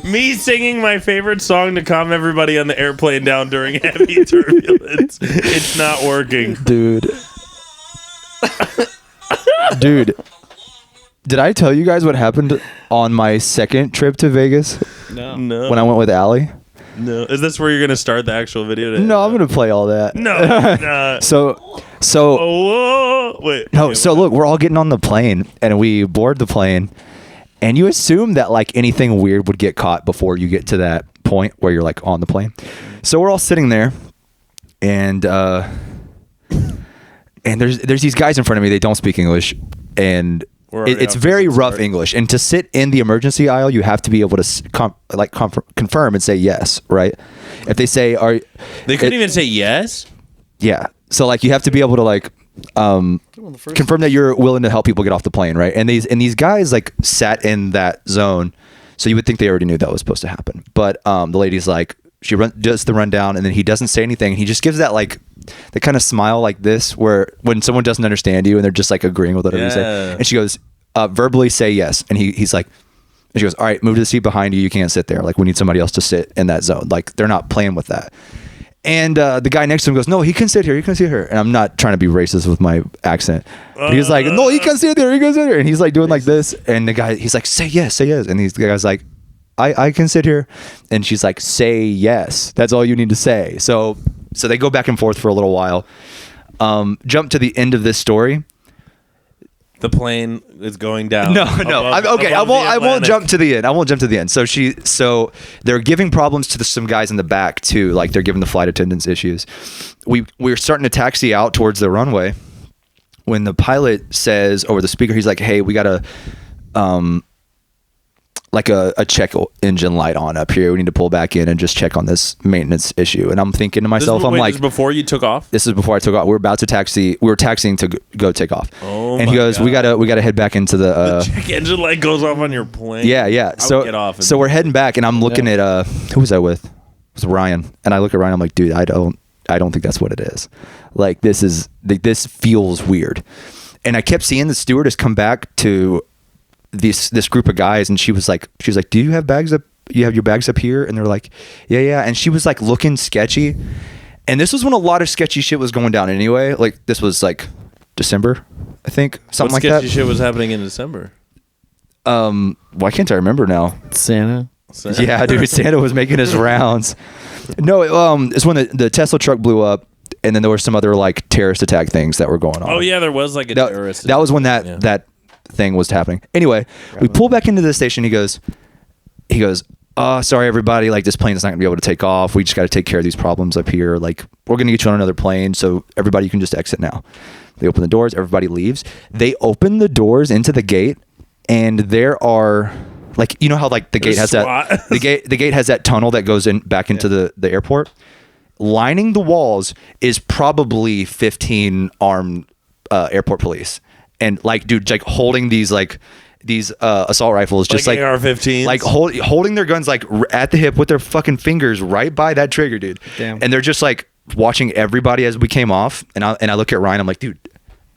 Me singing my favorite song to calm everybody on the airplane down during heavy turbulence. It's not working. Dude. Dude. Did I tell you guys what happened on my second trip to Vegas? No. When I went with Allie? No. Is this where you're going to start the actual video? No, I'm going to play all that. No. Wait. No, so look, we're all getting on the plane and we board the plane and you assume that like anything weird would get caught before you get to that point where you're like on the plane. So we're all sitting there and there's these guys in front of me. They don't speak English and it's very rough English. And to sit in the emergency aisle, you have to be able to confirm and say yes, right? If they say, they couldn't even say yes? Yeah. So like you have to be able to like confirm that you're willing to help people get off the plane, right? And these guys like sat in that zone, so you would think they already knew that was supposed to happen. But the lady's like, she does the rundown, and then he doesn't say anything. He just gives that like the kind of smile like this, where when someone doesn't understand you and they're just like agreeing with whatever you say, and she goes, verbally say yes, and he's like, and she goes, all right, move to the seat behind you. You can't sit there. Like we need somebody else to sit in that zone. Like they're not playing with that. And the guy next to him goes, no, he can sit here. He can sit here. And I'm not trying to be racist with my accent. But he's like, no, he can sit there. He can sit there. And he's like doing like this. And the guy, he's like, say yes, say yes. And the guy's like, I can sit here. And she's like, say yes. That's all you need to say. So they go back and forth for a little while. Jump to the end of this story. The plane is going down. No. I won't jump to the end. I won't jump to the end. So they're giving problems to some guys in the back too. Like they're giving the flight attendants issues. We're starting to taxi out towards the runway when the pilot says over the speaker, he's like, hey, we got a check engine light on up here. We need to pull back in and just check on this maintenance issue. And I'm thinking to myself, this is before you took off? This is before I took off. We were taxiing to go take off. Oh, and he goes, God. we gotta head back into the check engine light goes off on your plane. Yeah. So we're heading back and I'm looking at who was I with? It was Ryan. And I look at Ryan, I'm like, dude, I don't think that's what it is. Like this feels weird. And I kept seeing the stewardess come back to this group of guys, and she was like, do you have bags up? You have your bags up here? And they're like, yeah. And she was like looking sketchy. And this was when a lot of sketchy shit was going down anyway. Like this was like December, I think, something like that. What sketchy shit was happening in December? Why can't I remember now? Santa? Yeah, dude, Santa was making his rounds. No, it's when the Tesla truck blew up, and then there were some other like terrorist attack things that were going on. Oh yeah, there was like a terrorist attack. That was when that thing was happening. Anyway, we pull back into the station. He goes, oh, sorry everybody, like this plane is not gonna be able to take off. We just got to take care of these problems up here. Like we're gonna get you on another plane, so everybody, you can just exit now. They open the doors, everybody leaves. They open the doors into the gate, and there are like, you know how like the gate has that the gate has that tunnel that goes in back into the airport. Lining the walls is probably 15 armed airport police. And like, dude, like holding these assault rifles, just like AR-15s, like holding their guns like at the hip with their fucking fingers right by that trigger, dude. Damn. And they're just like watching everybody as we came off. And I look at Ryan, I'm like, dude,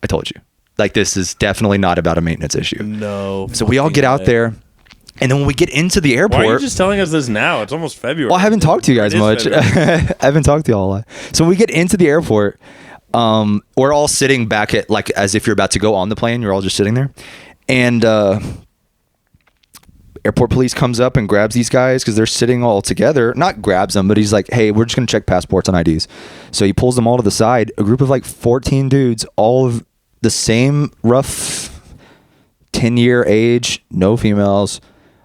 I told you, like this is definitely not about a maintenance issue. No. So we all get out there, and then when we get into the airport, why are you just telling us this now? It's almost February. Well, I haven't talked to you guys much. I haven't talked to you all a lot. So when we get into the airport. We're all sitting back at like as if you're about to go on the plane. You're all just sitting there, and airport police comes up and grabs these guys because they're sitting all together. Not grabs them, but he's like, "Hey, we're just gonna check passports and IDs." So he pulls them all to the side. A group of like 14 dudes, all of the same rough 10-year age, no females,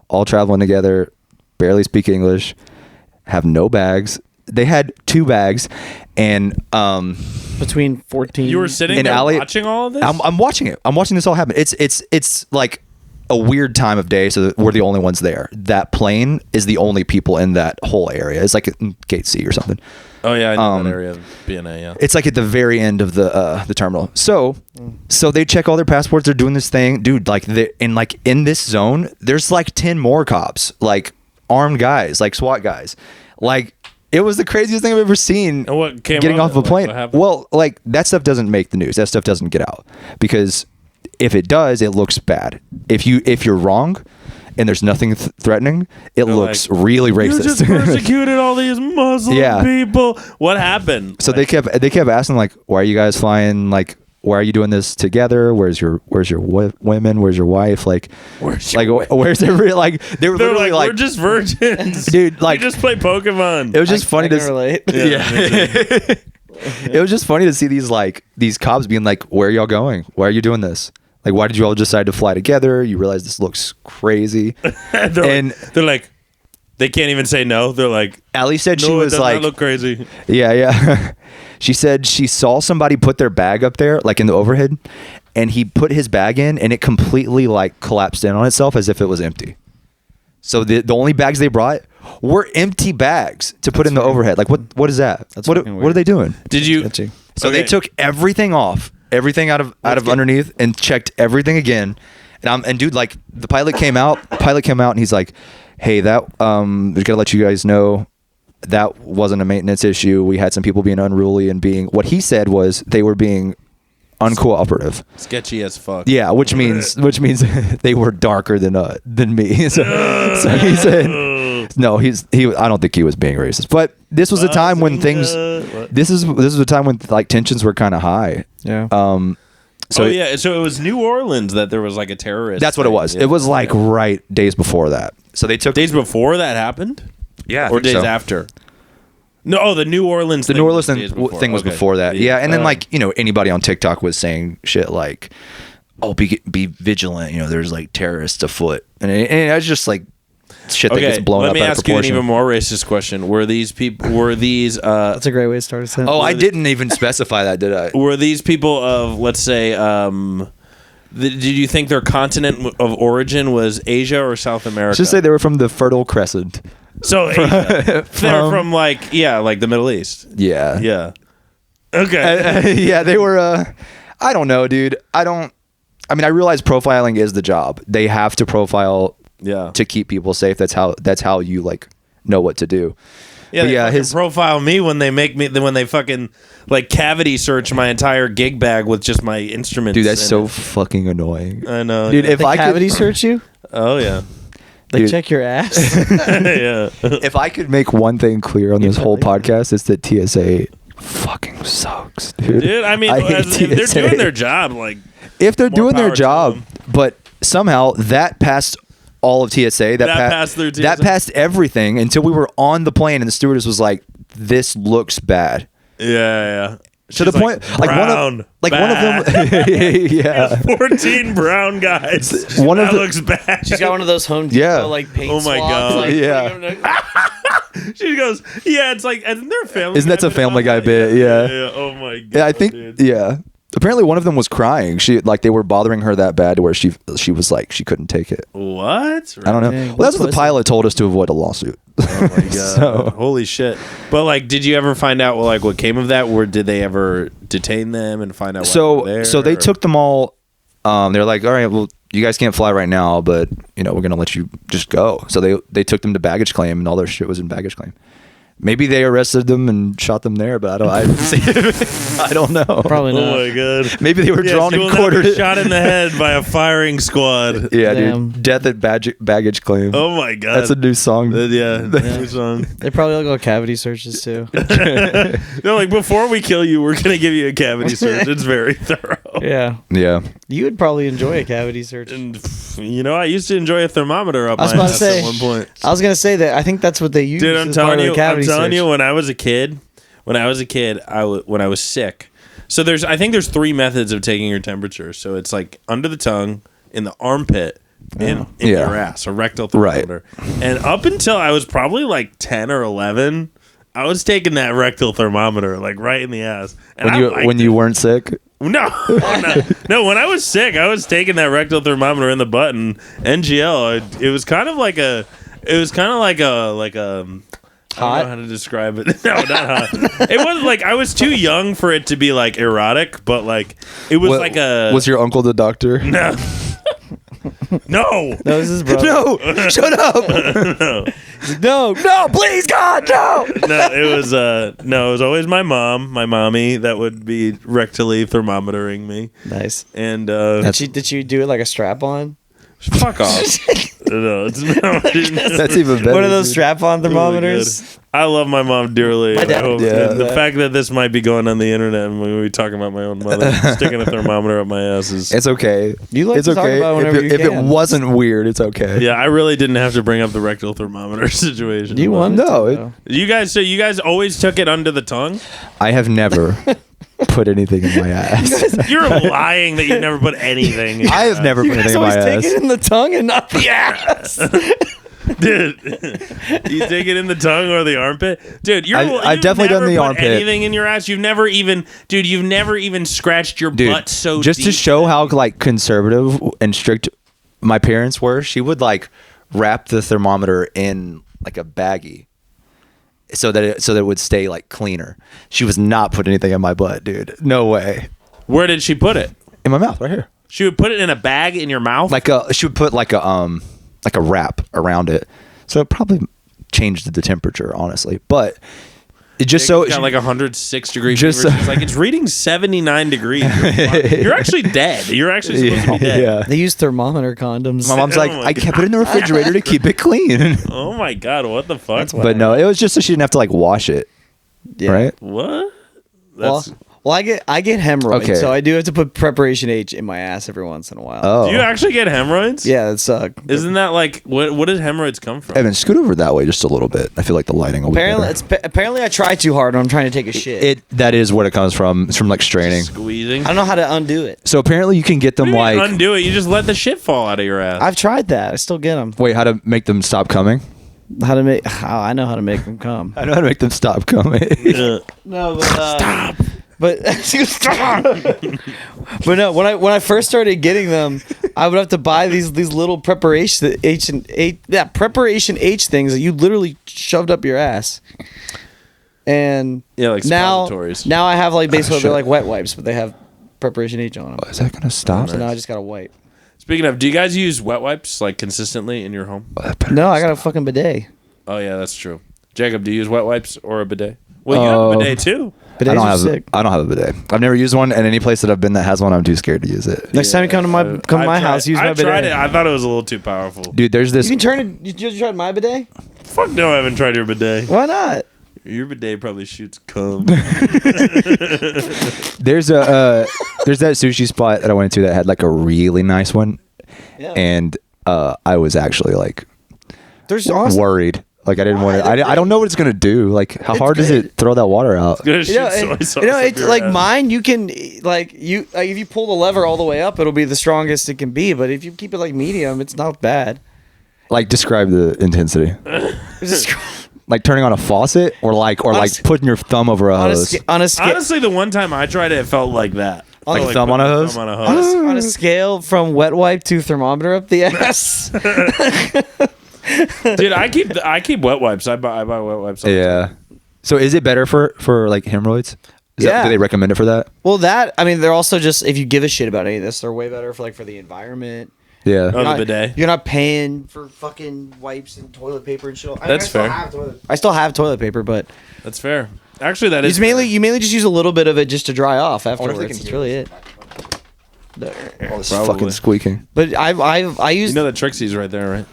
all traveling together, barely speak English, have no bags. They had 2 bags, and between 14. You were sitting there watching all of this. I'm watching it. I'm watching this all happen. It's like a weird time of day, so we're the only ones there. That plane is the only people in that whole area. It's like Gate C or something. Oh yeah, I know that area of BNA. Yeah, it's like at the very end of the terminal. So they check all their passports. They're doing this thing, dude. Like in this zone, there's like 10 more cops, like armed guys, like SWAT guys, like. It was the craziest thing I've ever seen. And what came getting off of a plane? What happened? Well, like that stuff doesn't make the news. That stuff doesn't get out because if it does, it looks bad. If you're wrong and there's nothing threatening, it looks really You racist. just persecuted all these Muslim people. What happened? So they kept asking like, why are you guys flying? Like, why are you doing this together? Where's your women? Where's your wife? Like, where's every like? They were literally like, we're just virgins, dude. Like, we just play Pokemon. It was just funny to relate. It was just funny to see these cops being like, where are y'all going? Why are you doing this? Like, why did you all decide to fly together? You realize this looks crazy. they're like, they can't even say no. They're like, Allie said she was like, look crazy. Yeah. She said she saw somebody put their bag up there, like in the overhead, and he put his bag in, and it completely like collapsed in on itself as if it was empty. So the only bags they brought were empty bags to put in the overhead. Like, what is that? What are they doing? Did you? So they took everything off, everything out of underneath, and checked everything again. And dude, like the pilot came out. And he's like, "Hey, that we gotta let you guys know that wasn't a maintenance issue. We had some people being unruly and being what he said was they were being uncooperative, sketchy as fuck. Yeah, which means they were darker than me. So he said, no, I don't think he was being racist. But this was a time when things. This is a time when like tensions were kind of high. Yeah. So it was New Orleans that there was like a terrorist. That's what it was. It was like right days before that. So they took days before that happened. Yeah, or days after. No, the New Orleans. The New Orleans thing was before that. Yeah, and then like anybody on TikTok was saying shit like, "Oh, be vigilant." There's like terrorists afoot, and it was just like shit that gets blown up out of proportion. Let me ask you an even more racist question: Were these people? That's a great way to start a sentence. Oh, I didn't even specify that, did I? Were these people of, let's say, did you think their continent of origin was Asia or South America? Just say they were from the Fertile Crescent. So Asia. They're from like the Middle East. Yeah. Yeah. Okay. Yeah, they were. I don't know, dude. I realize profiling is the job. They have to profile. Yeah. To keep people safe. That's how you like know what to do. Yeah, his profile me when they fucking like cavity search my entire gig bag with just my instruments. Dude, that's so fucking annoying. I know, dude. If I cavity search you, oh yeah, they check your ass. Yeah. If I could make one thing clear on this whole podcast, it's that TSA fucking sucks, dude. Dude, if they're doing their job, like if they're doing their job, but somehow that passed. All of TSA that passed everything until we were on the plane and the stewardess was like, "This looks bad." Yeah. To the point, brown, one of them, yeah, 14 brown guys. Looks bad. She's got one of those Home Depot like paint oh my swabs, god, like, yeah. She goes, yeah, it's like, isn't there a Family? Isn't that a Family Guy bit? Yeah. Oh my god. Yeah, I think. Dude. Yeah. Apparently, one of them was crying. They were bothering her that bad, where she was like she couldn't take it. What? I don't know. Well, that's what the pilot told us to avoid a lawsuit. Oh my god! Holy shit! But like, did you ever find out what came of that? Or did they ever detain them and find out? So they took them all. They're like, all right, well, you guys can't fly right now, but we're gonna let you just go. So they took them to baggage claim, and all their shit was in baggage claim. Maybe they arrested them and shot them there, but I don't know. Probably not. Oh my god! Maybe they were drawn and quartered. Shot in the head by a firing squad. Yeah, dude. Death at baggage claim. Oh my god! That's a new song. New song. They probably all go cavity searches too. They're like, before we kill you, we're gonna give you a cavity search. It's very thorough. Yeah. Yeah. You would probably enjoy a cavity search. And I used to enjoy a thermometer up my ass at one point. I was gonna say that. I think that's what they use. Dude, I'm telling you, when I was a kid, when I was sick. So I think there's 3 methods of taking your temperature. So it's like under the tongue, in the armpit, in your ass, a rectal thermometer. Right. And up until I was probably like 10 or 11, I was taking that rectal thermometer like right in the ass. And when you weren't sick? No. When I was sick, I was taking that rectal thermometer in the butt, and NGL. It was kind of like a. Hot? I don't know how to describe it. No, not hot. It wasn't like, I was too young for it to be like erotic, but like it was like a. Was your uncle the doctor? No. No. No, this is brother. No, shut up. No, please, God, no. No, it was always my mommy that would be rectally thermometering me. Nice. And Did she do it like a strap on? fuck off. No, That's even better. One of those dude. strap-on thermometers. I love my mom dearly. My dad I hope- did and the that. fact that this might be going on the internet and we talking about my own mother sticking a thermometer up my ass is. It's okay. You like it's to talk okay. about it whenever if you if it can. wasn't weird, it's okay. Yeah, I really didn't have to bring up the rectal thermometer situation. You but- wanted No, to, it- though. So you guys always took it under the tongue? I have never put anything in my ass. You're lying that you've never put anything. In I have your never You put guys anything in my always take ass. it in the tongue and not the ass. Dude, you take it in the tongue or the armpit, dude. I've you've definitely never done the put armpit. Anything in your ass? You've never even scratched your Dude, butt so just deep. to show how like conservative and strict my parents were, she would like wrap the thermometer in like a baggie so that it would stay like cleaner. She was not putting anything in my butt, dude. No way. Where did she put it? In my mouth, right here. She would put it in a bag in your mouth. She would put like a wrap around it, so it probably changed the temperature, honestly. But it just so got like 106 degrees. Just fever. so- She's like it's reading 79 degrees. You're actually dead. You're actually supposed to be dead. yeah. They use thermometer condoms. My mom's like, Oh my I kept it in the refrigerator to keep it clean. Oh my god, what the fuck? That's why- But no, it was just so she didn't have to like wash it, Yeah. right? What? Well, That's. I get hemorrhoids, Okay. so I do have to put preparation H in my ass every once in a while. Oh, Do you actually get hemorrhoids? Yeah, it sucks. Isn't that like what did hemorrhoids come from? Evan, scoot over that way just a little bit. I feel like the lighting will Apparently, be better. apparently I try too hard when I'm trying to take a shit. That is what it comes from. It's from like straining. Squeezing. I don't know how to undo it. So apparently you can get them What do you mean like undo it. You just let the shit fall out of your ass. I've tried that. I still get them. wait, how to make them stop coming? How to make? I know how to make them come. I know how to make them stop coming. Yeah. No, but stop. But stop. But no, when I first started getting them, I would have to buy these little preparation H things that you literally shoved up your ass. And Yeah, like now suppositories. I have like basically shit. they're like wet wipes, but they have preparation H on them. Is that gonna stop? So now I just gotta wipe. Speaking of, do you guys use wet wipes like consistently in your home? No, I got a fucking bidet. Oh yeah, that's true. Jacob, do you use wet wipes or a bidet? Well, you have a bidet too. I Bidets don't are have. sick. I don't have a bidet. I've never used one, and any place that I've been that has one, I'm too scared to use it. Next time you come to my I've my tried- house, use my I've bidet. tried it. I thought it was a little too powerful. Dude, there's this. You can turn it. You tried my bidet? Fuck no, I haven't tried your bidet. Why not? Your bidet probably shoots cum. There's that sushi spot that I went to that had like a really nice one, Yeah. and I was actually like There's awesome. worried. Like I didn't want to. I don't know what it's gonna do. Like how It's hard does good. it throw that water out? Gonna shoot You know, soy and- sauce you know, up it's your like ass. mine. You can like if you pull the lever all the way up, it'll be the strongest it can be. But if you keep it like medium, it's not bad. Like describe the intensity. It's just Like turning on a faucet, or like Honest- putting your thumb over a on a hose. scale Honestly, the one time I tried it, it felt like that. Like Felt thumb on a putting hose? thumb on a hose. on a scale from wet wipe to thermometer up the ass. Dude, I keep wet wipes. I buy wet wipes. all the time. Yeah. So is it better for like hemorrhoids? Yeah. Do they recommend it for that? Well, I mean, they're also just if you give a shit about any of this, they're way better for the environment. Yeah. Oh, the bidet. You're not paying for fucking wipes and toilet paper and shit. That's fair. I still have toilet paper, but That's fair. Actually, that is you mainly just use a little bit of it just to dry off wonder if they afterwards. can That's hear really it. All this Probably. fucking squeaking. But I You used know that Trixie's right there, right?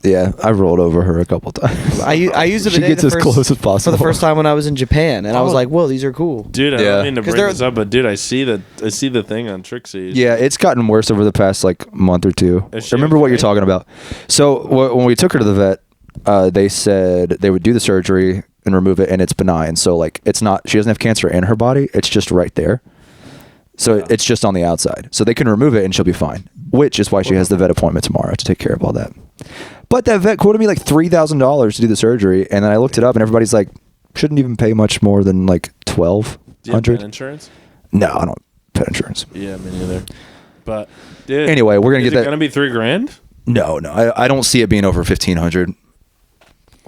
Yeah, I rolled over her a couple times. I used a She bidet gets the as first- close as for possible. the first time when I was in Japan, and I was Oh. like, "Whoa, these are cool." Dude, I Yeah. don't mean to 'Cause bring they're- this up, but dude, I see the thing on Trixie. Yeah, it's gotten worse over the past like month or two. I Is she remember what you're okay? talking about. So when we took her to the vet, they said they would do the surgery and remove it, and it's benign. So like it's not. She doesn't have cancer in her body. It's just right there. So it's just on the outside. So they can remove it and she'll be fine. Which is why she has the vet appointment tomorrow to take care of all that. But that vet quoted me like $3,000 to do the surgery, and then I looked it up, and everybody's like, shouldn't even pay much more than like Do you have $1,200. pet insurance? No, I don't pet insurance. Yeah, me neither. But dude, Anyway, we're gonna is get it that. gonna be $3,000? No, I don't see it being over 1,500.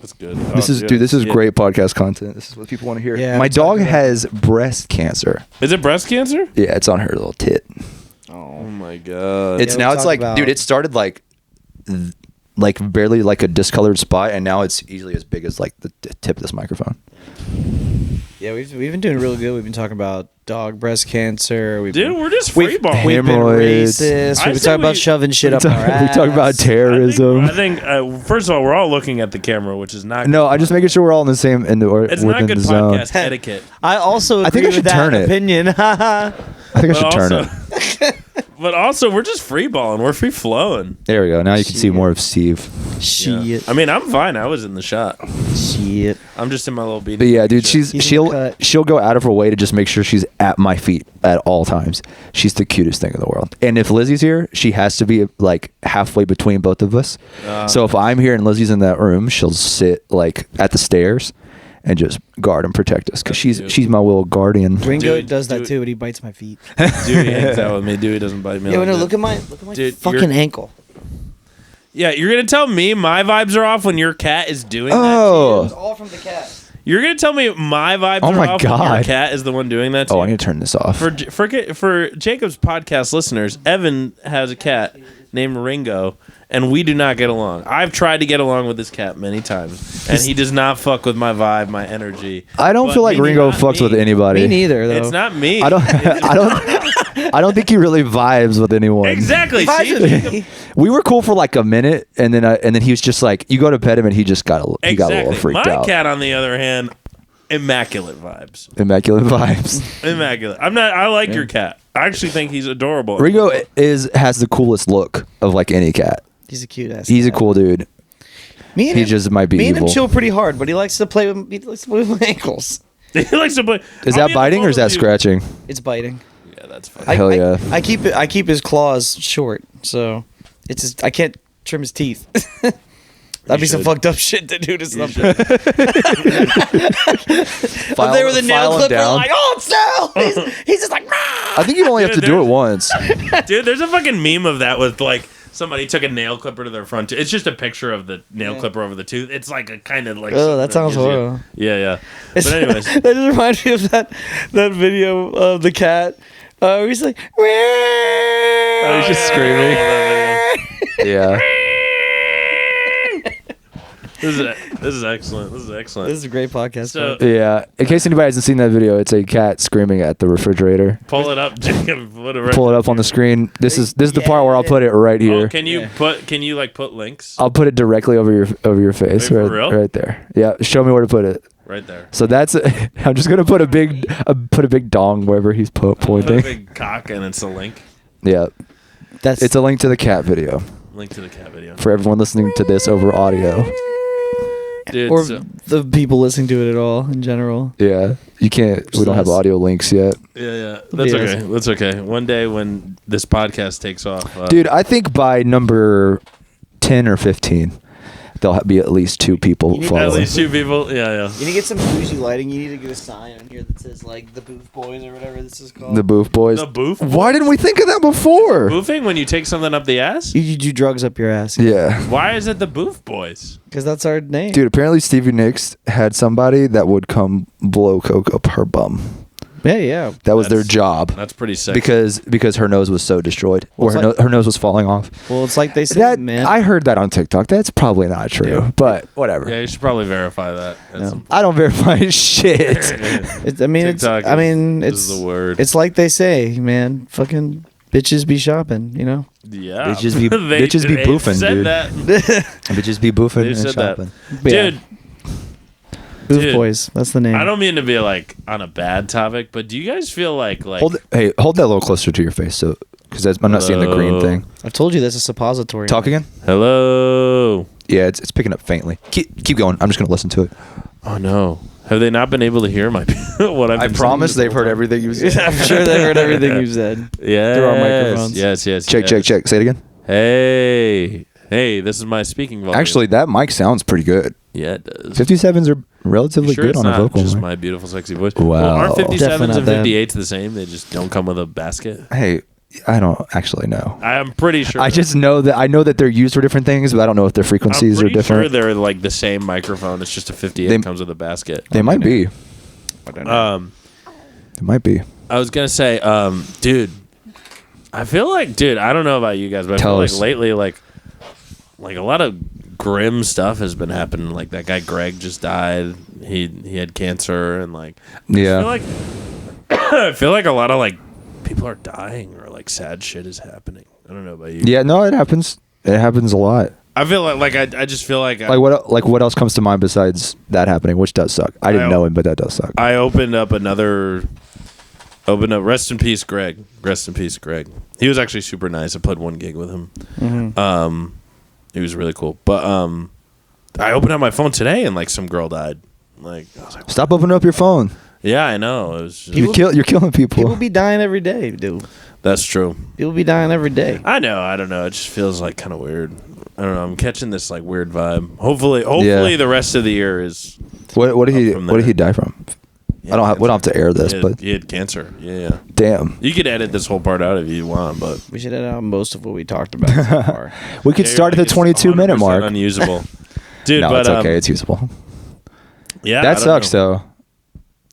That's good. This is Yeah. great podcast content. This is what people want to hear. Yeah, My I'm talking dog about- has breast cancer. Is it breast cancer? Yeah, it's on her little tit. Oh my god! It's now it's like, dude, it started like barely like a discolored spot, and now it's easily as big as like the tip of this microphone. Yeah, we've been doing real good. We've been talking about dog breast cancer. We're just freeballing. We've been Hemorrhoids. racist. We've been talking about shoving shit up our ass. We talk about terrorism. I think first of all, we're all looking at the camera, which is not. No, I'm just making sure we're all in the same It's not good zone. podcast etiquette. I also agree think I should with turn that it. opinion. I think I should turn it. But also, we're just freeballing. We're free flowing. There we go. Now you can see more of Steve. Shit. Yeah. I mean, I'm fine. I was in the shot. Shit. I'm just in my little beanie. But yeah, dude, He's she'll go out of her way to just make sure she's at my feet at all times. She's the cutest thing in the world. And if Lizzie's here, she has to be like halfway between both of us. So if I'm here and Lizzie's in that room, she'll sit like at the stairs and just guard and protect us because she's my little guardian. Ringo does that too, but he bites my feet. Dewey hangs out with me. Dewey doesn't bite me. Yeah, like no, that. look at my Dude, fucking ankle. Yeah, you're gonna tell me my vibes are off when your cat is doing that. Oh. To It's all from the cat. you? You're gonna tell me my vibes Oh are my off when your God. cat is the one doing that. To Oh, you? I need to turn this off. For Jacob's podcast listeners, Evan has a cat named Ringo, and we do not get along. I've tried to get along with this cat many times, and he does not fuck with my vibe, my energy. I don't But feel like meaning Ringo not fucks me. with anybody. Me neither, though. It's not me. I don't. I don't think he really vibes with anyone. Exactly. Vibes See? with me. We were cool for like a minute, and then he was just like, you go to pet him, and he got a little freaked My out. cat, on the other hand, immaculate vibes. Immaculate vibes. Immaculate. I like your cat. I actually think he's adorable. Ringo has the coolest look of like any cat. He's a cute ass. He's a cool dude. Me and He him, just might be Me and evil. him chill pretty hard, but he likes to play with my ankles. He likes to play. Is I'll that be on the biting or phone is that with you. scratching? It's biting. Yeah, that's fine. Hell yeah. I keep his claws short, so it's just, I can't trim his teeth. That'd be some should. fucked up shit to do to something. File- Up there with a nail file him clipper, down. like, oh, it's no! He's just like, I think you only have to do it once. Dude, there's a fucking meme of that with like somebody took a nail clipper to their front tooth. It's just a picture of the nail clipper over the tooth. It's like a kind of like. oh, that sounds something that horrible. gives you- Yeah. But anyways, that just reminds me of that video of the cat. He's like, He's just screaming. Yeah. this is excellent. This is excellent. This is a great podcast. So- bro. Yeah. In case anybody hasn't seen that video, it's a cat screaming at the refrigerator. Pull it up, Jacob. Whatever. Pull it up on the screen. This is the part where I'll put it right here. Oh, can you put links I'll put it directly over your face, Wait, for real? right there. Yeah, show me where to put it. right there? So that's. I'm just gonna put a big dong wherever he's Put a pointing. big cock and it's a link. Yeah, That's it's a link to the cat video Link to the cat video. for everyone listening to this over audio. Dude, or so- the people listening to it at all in general. Yeah, you can't. We don't have nice. audio links yet, yeah. That's Yeah. okay. That's okay. One day when this podcast takes off, dude. I think by number 10 or 15, there'll be at least 2 people You need at following. least 2 people. Yeah. You need to get some bougie lighting. You need to get a sign on here that says like the Booth Boys or whatever this is called. The Booth Boys. The Booth. Why didn't we think of that before? Boofing when you take something up the ass? You do drugs up your ass. Yeah. Why is it the Booth Boys? Because that's our name. Dude, apparently Stevie Nicks had somebody that would come blow coke up her bum. Yeah. That was their That's- job. That's pretty sick. Because her nose was so destroyed, Well, or it's her nose was falling off. Well, it's like they say, That man. I heard that on TikTok. That's probably not true, Yeah. but whatever. yeah, you should probably verify that. Yeah. I don't verify shit. It's, I mean, TikTok it's is the word. It's like they say, man. Fucking bitches be shopping, you know. Yeah, Bitches be- bitches be they've boofing, said dude. That. Bitches be boofing They and said that. shopping. But yeah, Dude, Booth dude. Boys. That's the name. I don't mean to be like on a bad topic, but do you guys feel like Hold that a little closer to your face, so because I'm not seeing the green Hello? thing. I've told you that's a suppository. Talk again. hello? Yeah, it's picking up faintly. Keep going. I'm just gonna listen to it. Oh no, have they not been able to hear my what I've I been promise saying they've heard everything you said. I'm sure they heard everything you said. Yeah, through our microphones. Yes. Check. Say it again. Hey, this is my speaking volume. Actually, that mic sounds pretty good. yeah, it does. 57s are relatively Sure good it's on a not vocal just mic. my beautiful, sexy voice. Wow. Well, aren't Definitely 57s not and that. 58s the same? They just don't come with a basket. Hey, I don't actually know. I'm pretty sure. I just know that they're used for different things, but I don't know if their I'm frequencies are pretty different. sure they're like the same microphone. It's just a 58 They- comes with a basket. They might be. I don't know. They might be. I was gonna say, dude, I feel like, dude, I don't know about you guys, but I feel like lately, like a lot of grim stuff has been happening. Like that guy Greg just died. He had cancer, and like I feel like a lot of like people are dying or like sad shit is happening. I don't know about you. Yeah, no, it happens. It happens a lot. I feel like I just feel like what else comes to mind besides that happening, which does suck. I didn't know him, but that does suck. I opened up. Rest in peace, Greg. Rest in peace, Greg. He was actually super nice. I played one gig with him. Mm-hmm. He was really cool. But I opened up my phone today and like some girl died. Like I was like, stop opening up your phone. Yeah, I know. It was just, you're killing people. People be dying every day, dude. That's true. People be dying every day. I know. I don't know. It just feels like kind of weird. I don't know. I'm catching this like weird vibe. Hopefully, the rest of the year is. What did he die from? We don't have to air this, but he had cancer. Yeah. Damn. You could edit this whole part out if you want, but we should edit out most of what we talked about so far. We could start at the 22-minute mark. Unusable, dude. No, but it's okay. It's usable. Yeah, that sucks though.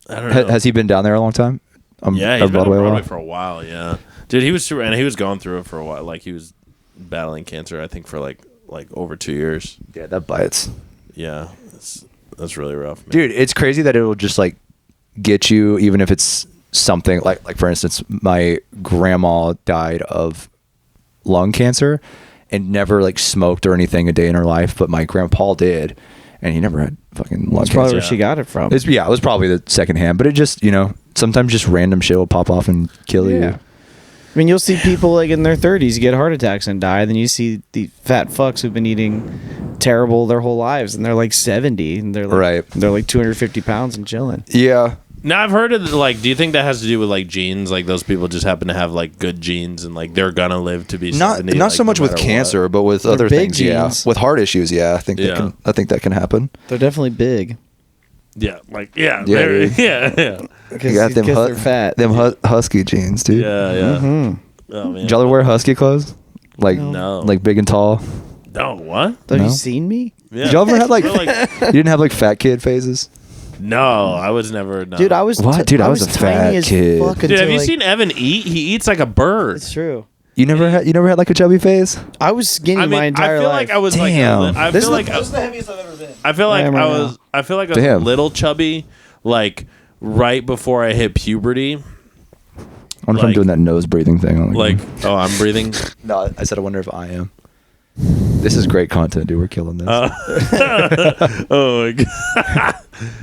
I don't know. Has he been down there a long time? Yeah, he's been on Broadway for a while. Yeah, dude, he was going through it for a while. Like he was battling cancer, I think, for like over 2 years. Yeah, that bites. Yeah, that's really rough, man. Dude. It's crazy that it'll just like get you, even if it's something like for instance, my grandma died of lung cancer and never like smoked or anything a day in her life, but my grandpa did, and he never had fucking lung cancer. That's probably where she got it from. It was probably the second hand, but it just, sometimes just random shit will pop off and kill you. I mean, you'll see people like in their 30s get heart attacks and die. Then you see the fat fucks who've been eating terrible their whole lives, and they're like 70, and they're like, they're like 250 pounds and chilling. Yeah. Now I've heard of like, do you think that has to do with like genes? Like those people just happen to have like good genes, and like they're gonna live to be 70, not so much with cancer, but with other things. Genes. Yeah, with heart issues. Yeah, I think that can happen. They're definitely big. Yeah, because they're fat. Them husky genes, dude. Yeah. Mm-hmm. Oh man, did y'all ever wear husky clothes? Like no, like big and tall. No, what? Have you seen me? Yeah. Did y'all ever have like you didn't have like fat kid phases? No, I was never. No. Dude, I was. Dude, I was a fat kid. Dude, have you seen Evan eat? He eats like a bird. It's true. You never had like a chubby phase? I was skinny my entire life. I feel like I was Damn. This is the heaviest I've ever been. I feel like I was a little chubby, like right before I hit puberty. I wonder if I'm doing that nose breathing thing. I'm breathing. No, I said I wonder if I am. This is great content, dude. We're killing this. Oh my god,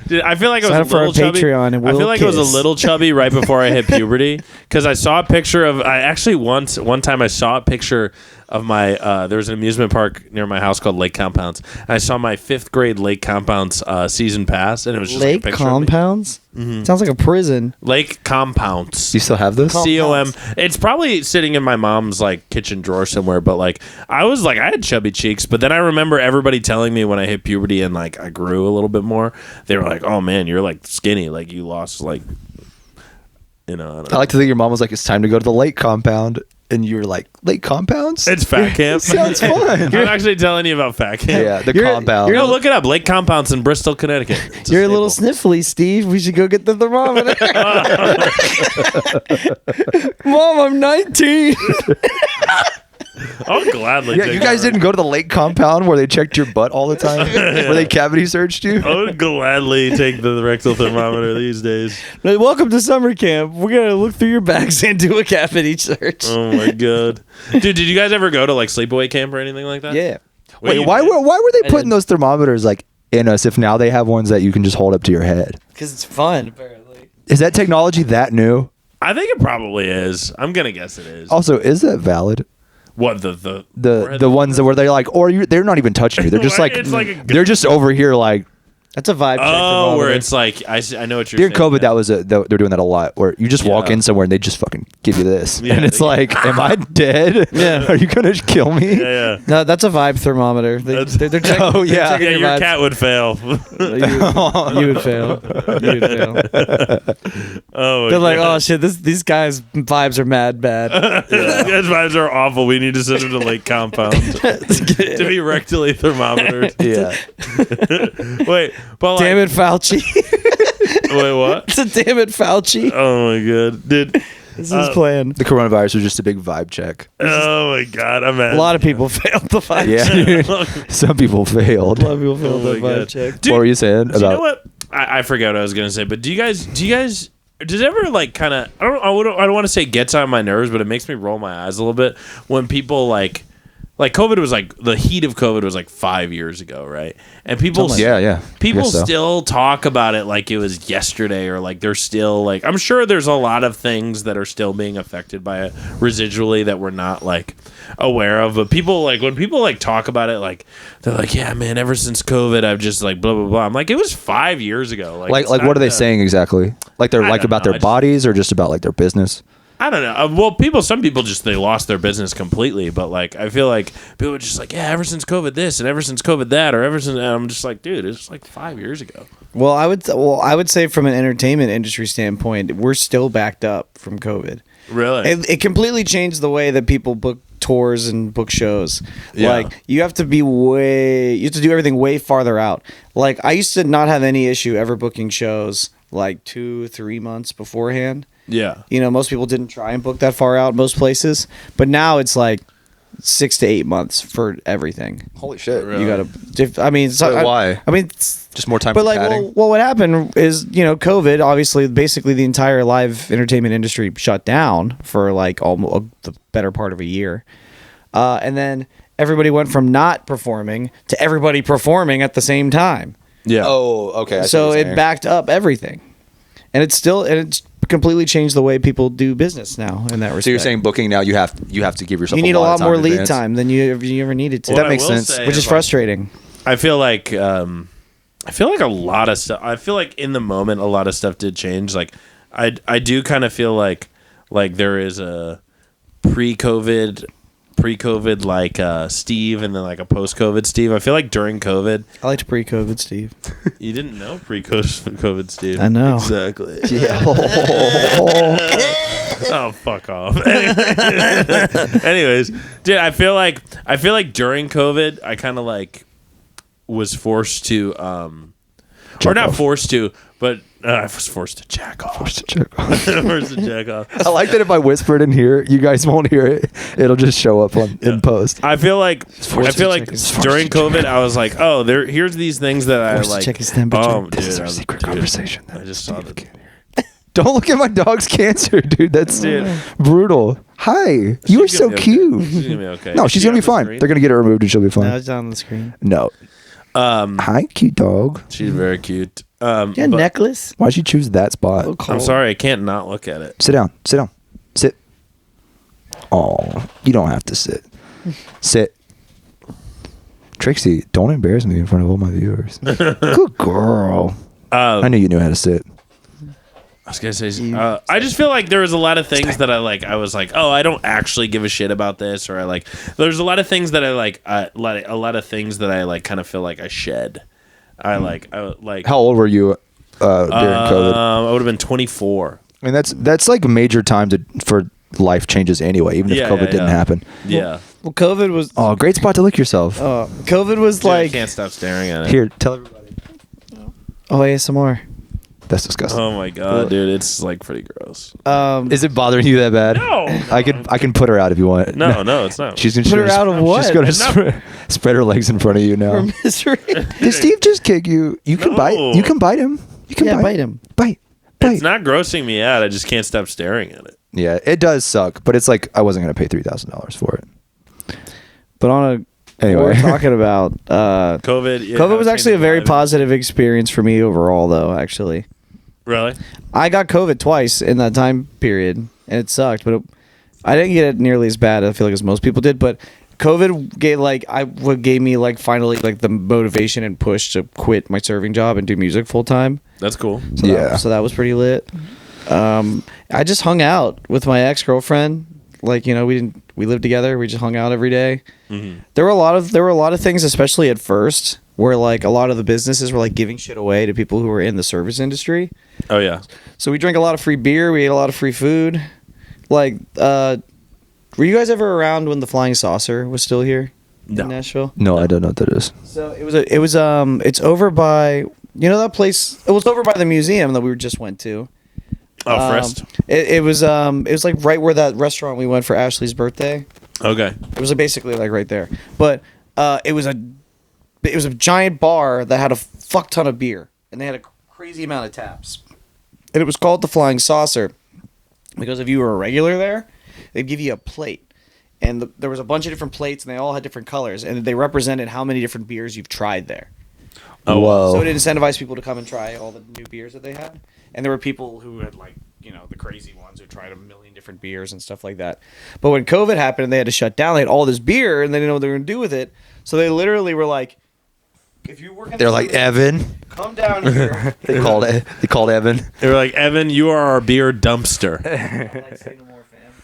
dude! I feel like I was a little chubby. Patreon and I feel like I was a little chubby right before I hit puberty because I saw a picture of. I actually one time I saw a picture of my. There was an amusement park near my house called Lake Compounds. And I saw my 5th grade Lake Compounds season pass, and it was just Lake like a picture Compounds. Mm-hmm. Sounds like a prison. Lake Compounds. Do you still have this? COM. It's probably sitting in my mom's like kitchen drawer somewhere. But like I had chubby cheeks. But then I remember everybody telling me when I hit puberty and like I grew a little bit more, they were like, "Oh man, you're like skinny. Like you lost like." I like to think your mom was like, "It's time to go to the lake compound," and you were like, "Lake compounds? It's fat camp." Sounds fun. I'm actually telling you about fat camp. Yeah, the compound. Look it up. Lake Compounds in Bristol, Connecticut. You're a little sniffly, Steve. We should go get the thermometer. Mom, I'm 19. I'll gladly. Yeah, you guys didn't go to the lake compound where they checked your butt all the time, where they cavity searched you. I would gladly take the rectal thermometer these days. Welcome to summer camp. We're gonna look through your bags and do a cavity search. Oh my god, dude! Did you guys ever go to like sleepaway camp or anything like that? Yeah. Wait, why were they putting those thermometers like in us if now they have ones that you can just hold up to your head? Because it's fun, apparently. Is that technology that new? I think it probably is. I'm gonna guess it is. Also, is that valid? What the ones that where they're like, they're not even touching you. They're just like, they're just over here like. That's a vibe check. Oh, where it's like I know what you're saying. During COVID, they're doing that a lot. Where you just walk in somewhere and they just fucking give you this, and it's like, am I dead? Yeah, are you gonna kill me? Yeah. No, that's a vibe thermometer. They're checking. Oh yeah, your cat would fail. you would fail. Oh, they're like, oh shit, these guys' vibes are mad bad. These guys' vibes are awful. We need to send them to Lake Compound to be rectally thermometered. Yeah. Wait. But damn it, Fauci. Wait, what? It's a damn it, Fauci. Oh my god, dude. This is planned. The coronavirus was just a big vibe check. Oh my god, I'm A lot of people failed the vibe check. Yeah. Some people failed. A lot of people failed Oh the my vibe God. check. Dude, what were you saying do about? you know what? I forgot what I was gonna say, but do you guys does it ever like kind of I don't want to say gets on my nerves, but it makes me roll my eyes a little bit when people like COVID was like the heat of COVID was like 5 years ago, right? And people people Guess so. still talk about it like it was yesterday, or like they're still like I'm sure there's a lot of things that are still being affected by it residually that we're not like aware of, but people like when people like talk about it, like they're like, yeah man, ever since COVID I've just like blah blah blah. I'm like, it was 5 years ago. Like what are they saying exactly? Like they're I like don't about know. their bodies or just about like their business? I don't know. Well, some people just they lost their business completely. But like, I feel like people are just like, yeah, ever since COVID this and ever since COVID that, or ever since. And I'm just like, dude, it's like 5 years ago. Well, I would say from an entertainment industry standpoint, we're still backed up from COVID. Really? It completely changed the way that people book tours and book shows. Yeah. Like you have to do everything way farther out. Like I used to not have any issue ever booking shows like 2-3 months beforehand. Yeah. You know, most people didn't try and book that far out most places, but now it's like 6 to 8 months for everything. Holy shit! Really? You gotta. I mean, why? I mean, it's, Just more time. but for like, padding? well, what happened is, you know, COVID. Obviously, basically, the entire live entertainment industry shut down for like almost the better part of a year, and then everybody went from not performing to everybody performing at the same time. Yeah. Oh, okay. I see So what you're it saying. backed up everything, and it's completely changed the way people do business now in that respect. So you're saying booking now you have to give yourself you need a lot of time more in lead advance? time than you ever needed to. What That I makes will sense. say Which is like, frustrating. I feel like a lot of stuff. I feel like in the moment a lot of stuff did change. Like I do kind of feel like there is a pre-COVID like Steve and then like a post-COVID Steve. I feel like during COVID, I liked pre-COVID Steve. you didn't know pre-COVID Steve. I know. Exactly. Yeah. Oh, fuck off. Anyways, dude, I feel like during COVID, I kind of like was forced to, or not forced to, but I was forced to jack off. Forced to jack off. I like that if I whisper it in here, you guys won't hear it. It'll just show up in post. I feel like during COVID, I was like, oh, here's these things that I Forced to like. check his temperature. Oh, This is dude, our secret conversation. I just saw that. Don't look at my dog's cancer, dude. That's Dude. brutal. Hi. You are She's so gonna be okay. cute. She's gonna be okay. No, Is she's she going to on be the fine. screen? They're going to get it removed and she'll be fine. Now it's on the screen. No. Hi, cute dog. She's very cute. Yeah, but necklace. Why'd you choose that spot? I'm sorry, I can't not look at it. Sit down. Sit down. Sit. Oh, you don't have to sit. Sit. Trixie, don't embarrass me in front of all my viewers. Good girl. I knew you knew how to sit. I was gonna say, I just feel like there was a lot of things that I like. I was like, oh, I don't actually give a shit about this, or I like. There's a lot of things that I like. A lot of things that I like. Kind of feel like I shed. I like. How old were you during COVID? I would have been 24. I mean, that's like a major time for life changes anyway, even if COVID didn't happen. Yeah. Well, COVID was. Oh, great spot to lick yourself. COVID was Dude, I like. can't stop staring at it. Here, tell everybody. Oh, ASMR. That's disgusting. Oh my god, dude, it's like pretty gross. Is it bothering you that bad? No. I can put her out if you want. No, it's not. She's gonna Put her out of what? She's gonna spread her legs in front of you now. For misery. Did Steve just kick you? You can No. bite. You can bite him. You can Yeah, bite him. Bite. It's not grossing me out. I just can't stop staring at it. Yeah, it does suck, but it's like I wasn't gonna pay $3,000 for it. But on a. Anyway. We're talking about. COVID. Yeah, COVID was actually a very changed positive experience for me overall, though, actually. my life. Really? I got COVID twice in that time period, and it sucked. But I didn't get it nearly as bad, I feel like, as most people did. But COVID gave me like finally like the motivation and push to quit my serving job and do music full time. That's cool. So that was pretty lit. I just hung out with my ex-girlfriend. Like, you know, we lived together. We just hung out every day. Mm-hmm. There were a lot of things, especially at first, where like a lot of the businesses were like giving shit away to people who were in the service industry. Oh yeah. So we drank a lot of free beer. We ate a lot of free food. Like, were you guys ever around when the Flying Saucer was still here No. in Nashville? No, I don't know what that is. So it's over by, you know, that place. It was over by the museum that we just went to. Oh, Frist. It was like right where that restaurant we went for Ashley's birthday. Okay. It was basically like right there, but it was a giant bar that had a fuck ton of beer, and they had a crazy amount of taps, and it was called the Flying Saucer because if you were a regular there, they'd give you a plate, and there was a bunch of different plates, and they all had different colors, and they represented how many different beers you've tried there. Oh, whoa. So it incentivized people to come and try all the new beers that they had, and there were people who had like the crazy ones who tried a million different beers and stuff like that. But when COVID happened and they had to shut down, they had all this beer and they didn't know what they were going to do with it. So they literally were like, if you work in They're like, Evan. come down here. They called Evan. They were like, Evan, you are our beer dumpster.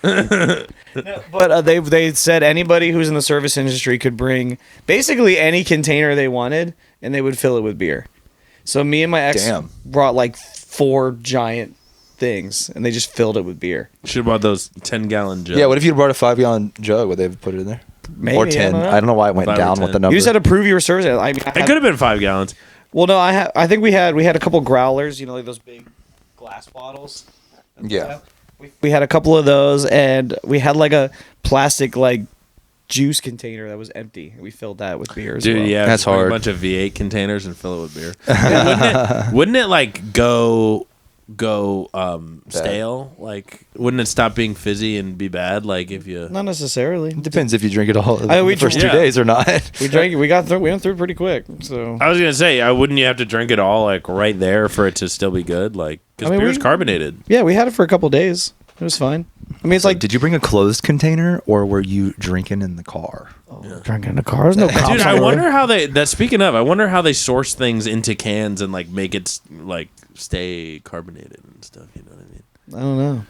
No, but they said anybody who's in the service industry could bring basically any container they wanted and they would fill it with beer. So me and my ex brought like 4 giant things and they just filled it with beer. Should have bought those 10-gallon jugs. Yeah, what if you brought a 5-gallon jug? Would they have put it in there? Maybe, or 10. I don't know why it went 5 or down 10. with the number. You just had to prove you were service. I mean, It could have been 5 gallons. Well, no, I think we had a couple growlers, like those big glass bottles. Yeah. We had a couple of those, and we had like a plastic like juice container that was empty. We filled that with beer as Dude, well. yeah. That's just bring hard. A bunch of V8 containers and fill it with beer. Wouldn't it like go stale? Like, wouldn't it stop being fizzy and be bad? Like if you... Not necessarily. It depends if you drink it all the first 2 Yeah. days or not. We drank it. We went through it pretty quick. So I was gonna say, wouldn't you have to drink it all like right there for it to still be good? Like, because beer's carbonated. yeah, we had it for a couple days. It was fine. I mean, it's like Did you bring a closed container or were you drinking in the car? drinking in the car. There's no cops Dude, on I the road. wonder how speaking of, I wonder how they source things into cans and like make it like stay carbonated and stuff. You know what I mean? I don't know.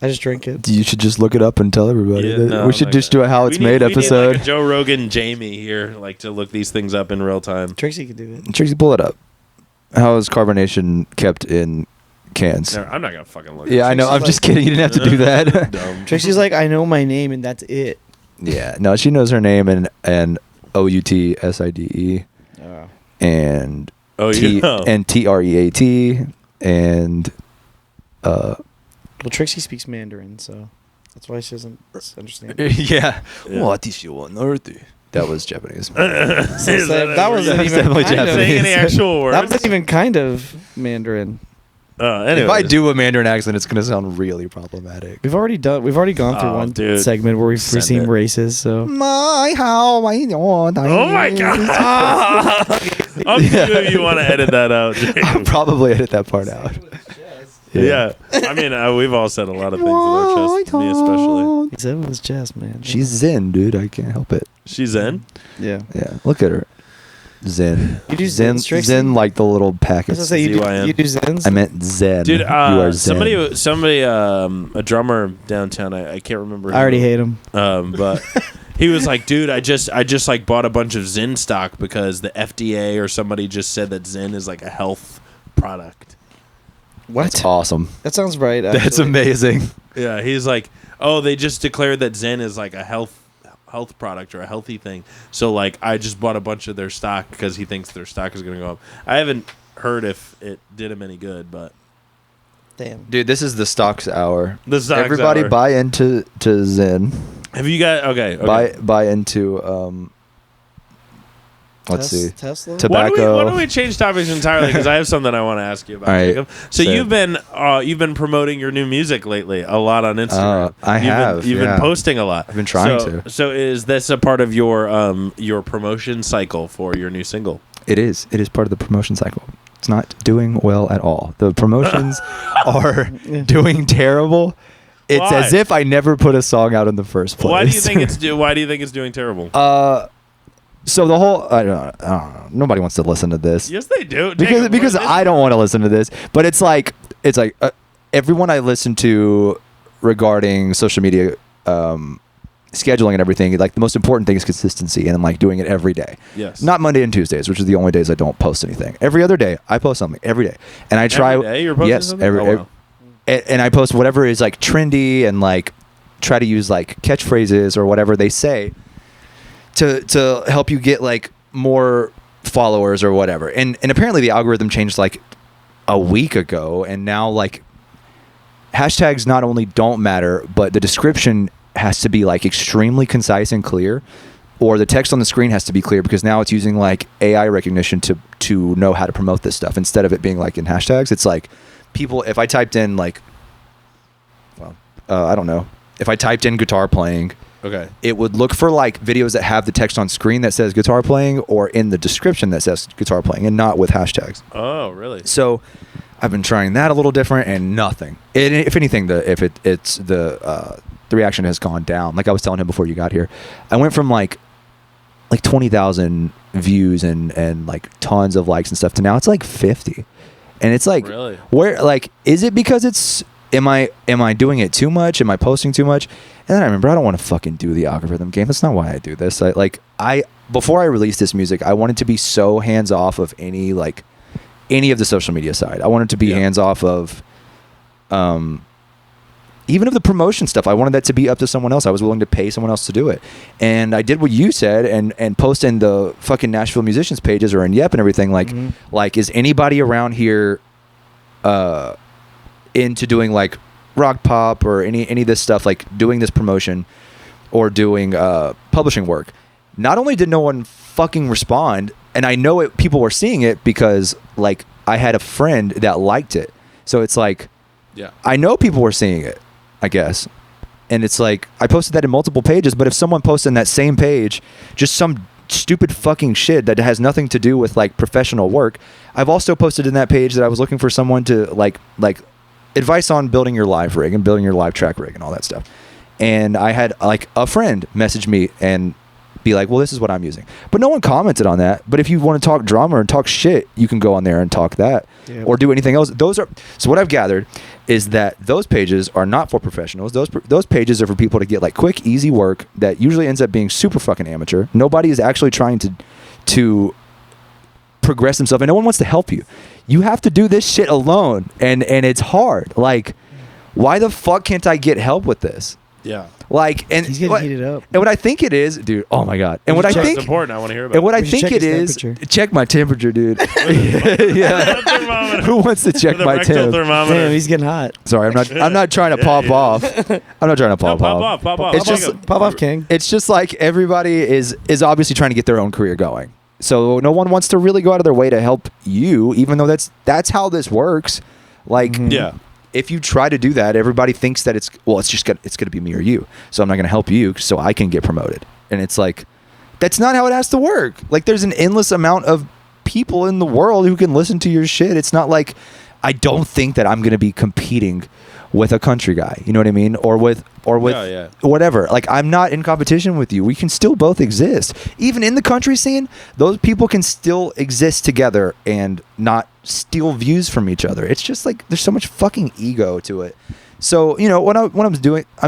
I just drink it. You should just look it up and tell everybody. Yeah, that no, we should like just that. do a how it's made we episode. Need like a Joe Rogan, Jamie here, like to look these things up in real time. Tracy can do it. Tracy, pull it up. How is carbonation kept in cans? No, I'm not gonna fucking look. Yeah, I know. I'm Tracy's just kidding. You didn't have to do that. Dumb. Tracy's like, I know my name and that's it. Yeah. No, she knows her name and OUTSIDE and Oh, you know. and TREAT and Well, Trixie speaks Mandarin, so that's why she doesn't understand. yeah. Yeah. That was Japanese. Is that wasn't That's even definitely kind of, Japanese. saying any actual words. that wasn't even kind of Mandarin. Anyway, If I do a Mandarin accent, it's gonna sound really problematic. We've already gone through one dude. segment where we've Send seen it. races. So Oh my god! I'll give you if you want to edit that out. I'll James. probably edit that part out. Yeah, I mean, we've all said a lot of things with our chest, me especially. he said it was chess, man. She's Zen, dude. I can't help it. She's in. yeah. Yeah, look at her. Zen. You do Zen. Zens, Trixie? Zen, like the little I was packets. gonna say you ZYN. do Zens. I meant Zen. Dude, you are Zen. somebody, a drummer downtown. I can't remember. I already hate him. But he was like, dude, I just like bought a bunch of Zen stock because the FDA or somebody just said that Zen is like a health product. What? That's awesome. That sounds right. That's actually. amazing. Yeah, he's like, oh, they just declared that Zen is like a health product or a healthy thing. So like, I just bought a bunch of their stock because he thinks their stock is going to go up. I haven't heard if it did him any good, but Damn. Dude, this is the stocks hour. the stocks Everybody hour. buy into Zen. Have you got okay? Buy into let's see. Tesla. Tobacco. Why don't we change topics entirely? Because I have something I want to ask you about. All right. Jacob. So Say you've been promoting your new music lately a lot on Instagram. You've been posting a lot. I've been trying to. So is this a part of your promotion cycle for your new single? It is. It is part of the promotion cycle. It's not doing well at all. The promotions are doing terrible. It's Why? as if I never put a song out in the first place. Why do you think it's doing terrible? So the whole I don't know. Nobody wants to listen to this. Yes, they do. Because I don't want to listen to this. But it's like everyone I listen to regarding social media scheduling and everything, like the most important thing is consistency, and I'm like doing it every day. Yes. Not Monday and Tuesdays, which are the only days I don't post anything. Every other day I post something every day, and I try. Every day you're posting yes, something? Wow. and I post whatever is like trendy and like try to use like catchphrases or whatever they say to help you get like more followers or whatever. And apparently the algorithm changed like a week ago, and now like hashtags not only don't matter, but the description has to be like extremely concise and clear, or the text on the screen has to be clear, because now it's using like AI recognition to know how to promote this stuff instead of it being like in hashtags. It's like people, if I typed in like, well, I don't know, if I typed in guitar playing, okay, it would look for like videos that have the text on screen that says guitar playing, or in the description that says guitar playing, and not with hashtags. Oh, really? So I've been trying that a little different, and nothing. If anything, the reaction has gone down. Like I was telling him before you got here, I went from like 20,000 views and like tons of likes and stuff to now it's like 50, and it's like, really? Where, like, is it because it's am I doing it too much? Am I posting too much? And then I remember, I don't want to fucking do the algorithm game. That's not why I do this. Before I released this music, I wanted to be so hands off of any of the social media side. I wanted to be hands off of even of the promotion stuff. I wanted that to be up to someone else. I was willing to pay someone else to do it. And I did what you said and post in the fucking Nashville musicians pages or in Yep and everything. Like, is anybody around here into doing like rock pop or any of this stuff, like doing this promotion or doing publishing work? Not only did no one fucking respond, and I know people were seeing it because like I had a friend that liked it. So it's like, yeah, I know people were seeing it, I guess. And it's like, I posted that in multiple pages, but if someone posted in that same page just some stupid fucking shit that has nothing to do with like professional work. I've also posted in that page that I was looking for someone to like advice on building your live rig and building your live track rig and all that stuff. And I had like a friend message me and be like, well, this is what I'm using. But no one commented on that. But if you want to talk drama and talk shit, you can go on there and talk that or do anything else. So what I've gathered is that those pages are not for professionals. Those pages are for people to get like quick, easy work that usually ends up being super fucking amateur. Nobody is actually trying to progress themselves, and no one wants to help you. You have to do this shit alone, and it's hard. Like, why the fuck can't I get help with this? Yeah. Like, and he's getting heated up. And what I think it is, dude. Oh my god. And what I think it's important. I want to hear about. And what I think it is, check my temperature, dude. Yeah. Who wants to check my temperature? Damn, he's getting hot. Sorry, I'm not trying to pop off. I'm not trying to pop off. Pop off. It's just pop off, King. It's just like everybody is obviously trying to get their own career going. So no one wants to really go out of their way to help you, even though that's how this works. Like, yeah. If you try to do that, everybody thinks that it's going to be me or you. So I'm not going to help you so I can get promoted. And it's like, that's not how it has to work. Like, there's an endless amount of people in the world who can listen to your shit. It's not like, I don't think that I'm going to be competing with a country guy. You know what I mean? Or with whatever. Like, I'm not in competition with you. We can still both exist. Even in the country scene, those people can still exist together and not steal views from each other. It's just like, there's so much fucking ego to it. So, you know, when I'm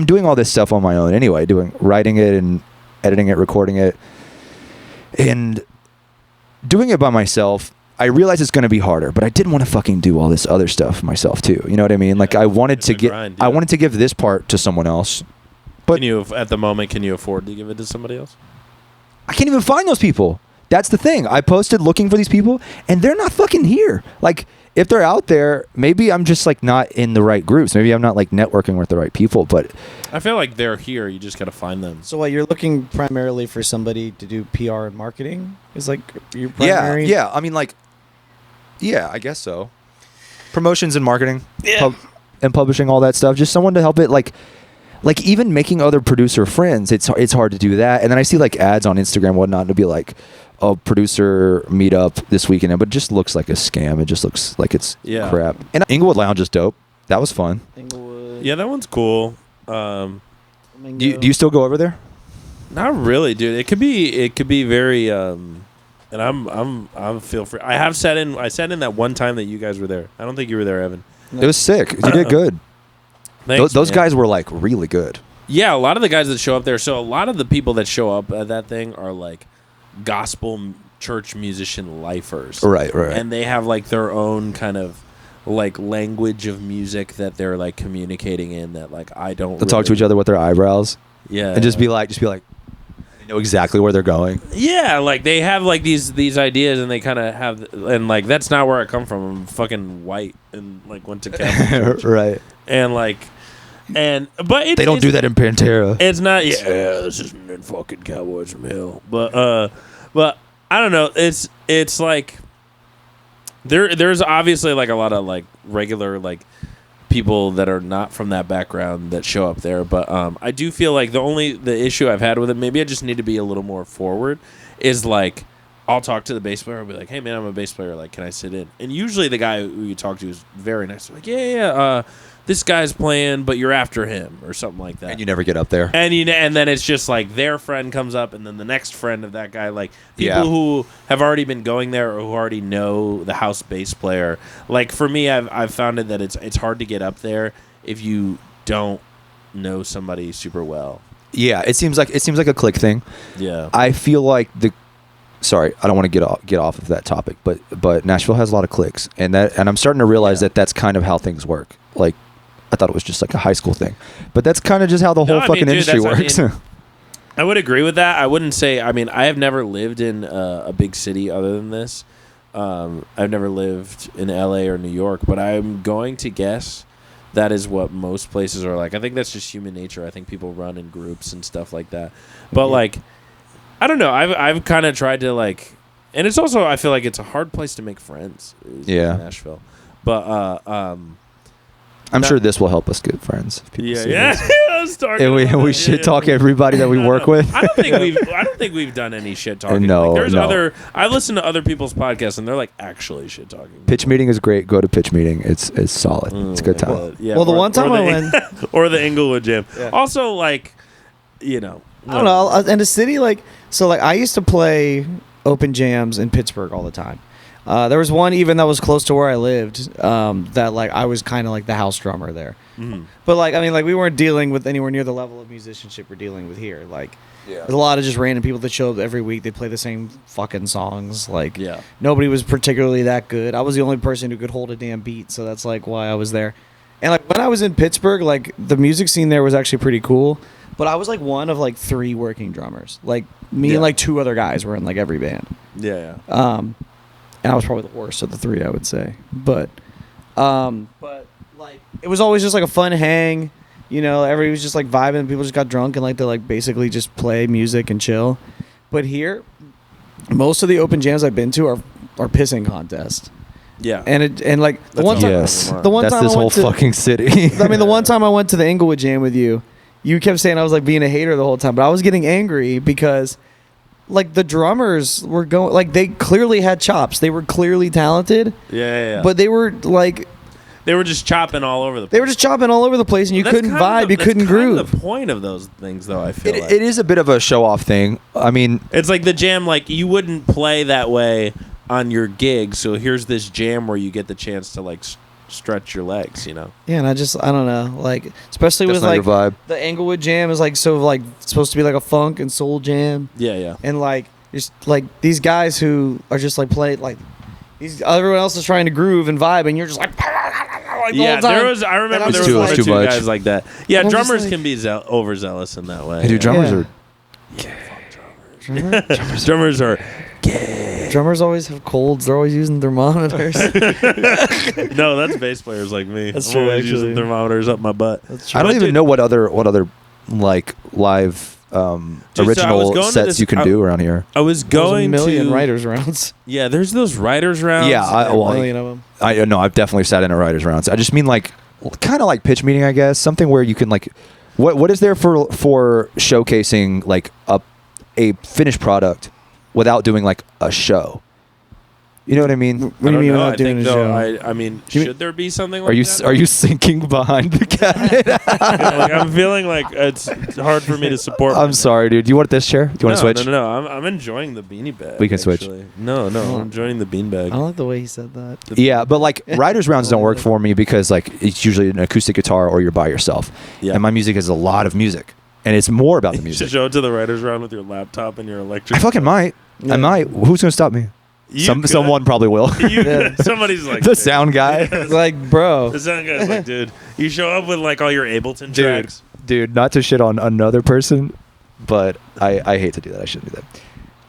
doing all this stuff on my own anyway, writing it and editing it, recording it, and doing it by myself. I realize it's going to be harder, but I didn't want to fucking do all this other stuff myself too. You know what I mean? Like, I wanted to give this part to someone else. But at the moment, can you afford to give it to somebody else? I can't even find those people. That's the thing. I posted looking for these people, and they're not fucking here. Like, if they're out there, maybe I'm just like not in the right groups. Maybe I'm not like networking with the right people. But I feel like they're here. You just got to find them. So, what, you're looking primarily for somebody to do PR and marketing? Is like your primary? Yeah. I mean, like. Yeah, I guess so. Promotions and marketing, and publishing, all that stuff. Just someone to help it, like even making other producer friends. It's hard to do that. And then I see like ads on Instagram and whatnot, and it'll be like a producer meetup this weekend, but it just looks like a scam. It just looks like it's crap. And Inglewood Lounge is dope. That was fun. Inglewood. Yeah, that one's cool. Do you still go over there? Not really, dude. It could be very. And I'm feel free. I sat in that one time that you guys were there. I don't think you were there, Evan. No. It was sick. You did good. Thanks, those guys were like really good. Yeah, a lot of the guys that show up there. So a lot of the people that show up at that thing are like gospel church musician lifers. Right. And they have like their own kind of like language of music that they're like communicating in that like I don't. They'll talk to each other with their eyebrows. Yeah. And just be like. Know exactly where they're going. Yeah, like they have like these ideas, and they kind of have, and like that's not where I come from. I'm fucking white and like went to Catholic church. Right. but they don't do that in Pantera. It's not. Yeah, this isn't fucking Cowboys from Hell. But I don't know. It's like there's obviously like a lot of like regular like people that are not from that background that show up there. But I do feel like the issue I've had with it, maybe I just need to be a little more forward, is like I'll talk to the bass player. I'll be like, hey man, I'm a bass player. Like, can I sit in? And usually the guy who you talk to is very nice. They're like, yeah. This guy's playing, but you're after him or something like that. And you never get up there. And then it's just like their friend comes up, and then the next friend of that guy, like people who have already been going there or who already know the house bass player. Like for me, I've found it that it's hard to get up there if you don't know somebody super well. Yeah, it seems like a click thing. Yeah, I feel like Sorry, I don't want to get off of that topic, but Nashville has a lot of clicks, and I'm starting to realize that that's kind of how things work. Like, I thought it was just like a high school thing, but that's kind of just how the whole fucking industry works. I would agree with that. I wouldn't say. I mean, I have never lived in a big city other than this. I've never lived in LA or New York, but I'm going to guess that is what most places are like. I think that's just human nature. I think people run in groups and stuff like that. But like, I don't know. I've kind of tried to like, and it's also I feel like it's a hard place to make friends. Nashville, but I'm sure this will help us get friends. Yeah. And we shit talk everybody that we work with. I don't think we've done any shit talking. No, like, I listen to other people's podcasts and they're like actually shit talking. Pitch meeting is great. Go to pitch meeting. It's solid. It's a good time. Well, the one time I went, or the Inglewood Jam. Yeah. Also, like, I don't know. In the city, like I used to play open jams in Pittsburgh all the time. There was one even that was close to where I lived that like I was kind of like the house drummer there. Mm-hmm. But like I mean like we weren't dealing with anywhere near the level of musicianship we're dealing with here. Like there's a lot of just random people that show up every week. They play the same fucking songs. Like nobody was particularly that good. I was the only person who could hold a damn beat, so that's like why I was there. And like when I was in Pittsburgh, like the music scene there was actually pretty cool. But I was like one of like 3 working drummers. Like me and like 2 other guys were in like every band. Yeah. And I was probably the worst of the 3, I would say. But like it was always just like a fun hang. Everybody was just like vibing. People just got drunk and like to like basically just play music and chill. But here, most of the open jams I've been to are pissing contests. Yeah. And like the one time, that's this whole fucking city. I mean, the one time I went to the Inglewood Jam with you, you kept saying I was like being a hater the whole time, but I was getting angry because like the drummers were going, like they clearly had chops. They were clearly talented. Yeah. But they were like, they were just chopping all over the place. They were just chopping all over the place, and you couldn't vibe, you couldn't groove. That's the point of those things, though, I feel like. It is a bit of a show-off thing. I mean... It's like the jam, like, you wouldn't play that way on your gig, so here's this jam where you get the chance to, like, stretch your legs, Yeah, and I don't know, like, especially with, like, the Inglewood Jam is, like, so, like, supposed to be, like, a funk and soul jam. Yeah. And, like, just, like, these guys who are just, like, everyone else is trying to groove and vibe, and you're just like yeah, I remember there was one or 2 guys like that. Yeah, drummers can be overzealous in that way. Hey, dude, drummers are drummers are gay. Drummers always have colds. They're always using thermometers. No, that's bass players like me. That's I'm true. always using thermometers up my butt. I don't even know what other like live original sets you can do around here. I was going to... There's a million writers rounds. Yeah, there's those writers rounds. Yeah, a million of them. I know. I've definitely sat in a writers rounds. I just mean like kind of like pitch meeting, I guess. Something where you can like, what is there for showcasing like a finished product without doing like a show? You know what I mean? What do you mean without doing a show? I mean, should there be something like that? Are you sinking behind the cabinet? Like, I'm feeling like it's hard for me to support. I'm sorry, dude. Do you want this chair? Do you want to switch? No. I'm enjoying the beanie bag. We can switch. No. I'm enjoying the bean bag. I don't like the way he said that. Yeah, but like writers rounds don't work for me because like it's usually an acoustic guitar or you're by yourself. Yeah. And my music is a lot of music. And it's more about the music. You should show it to the writers round with your laptop and your electric. I fucking might. Yeah. I might. Who's gonna stop me? Someone probably will. Somebody's like the sound guy. It's like, bro. The sound guy's like, dude, you show up with like all your Ableton tracks. Dude, not to shit on another person, but I hate to do that. I shouldn't do that.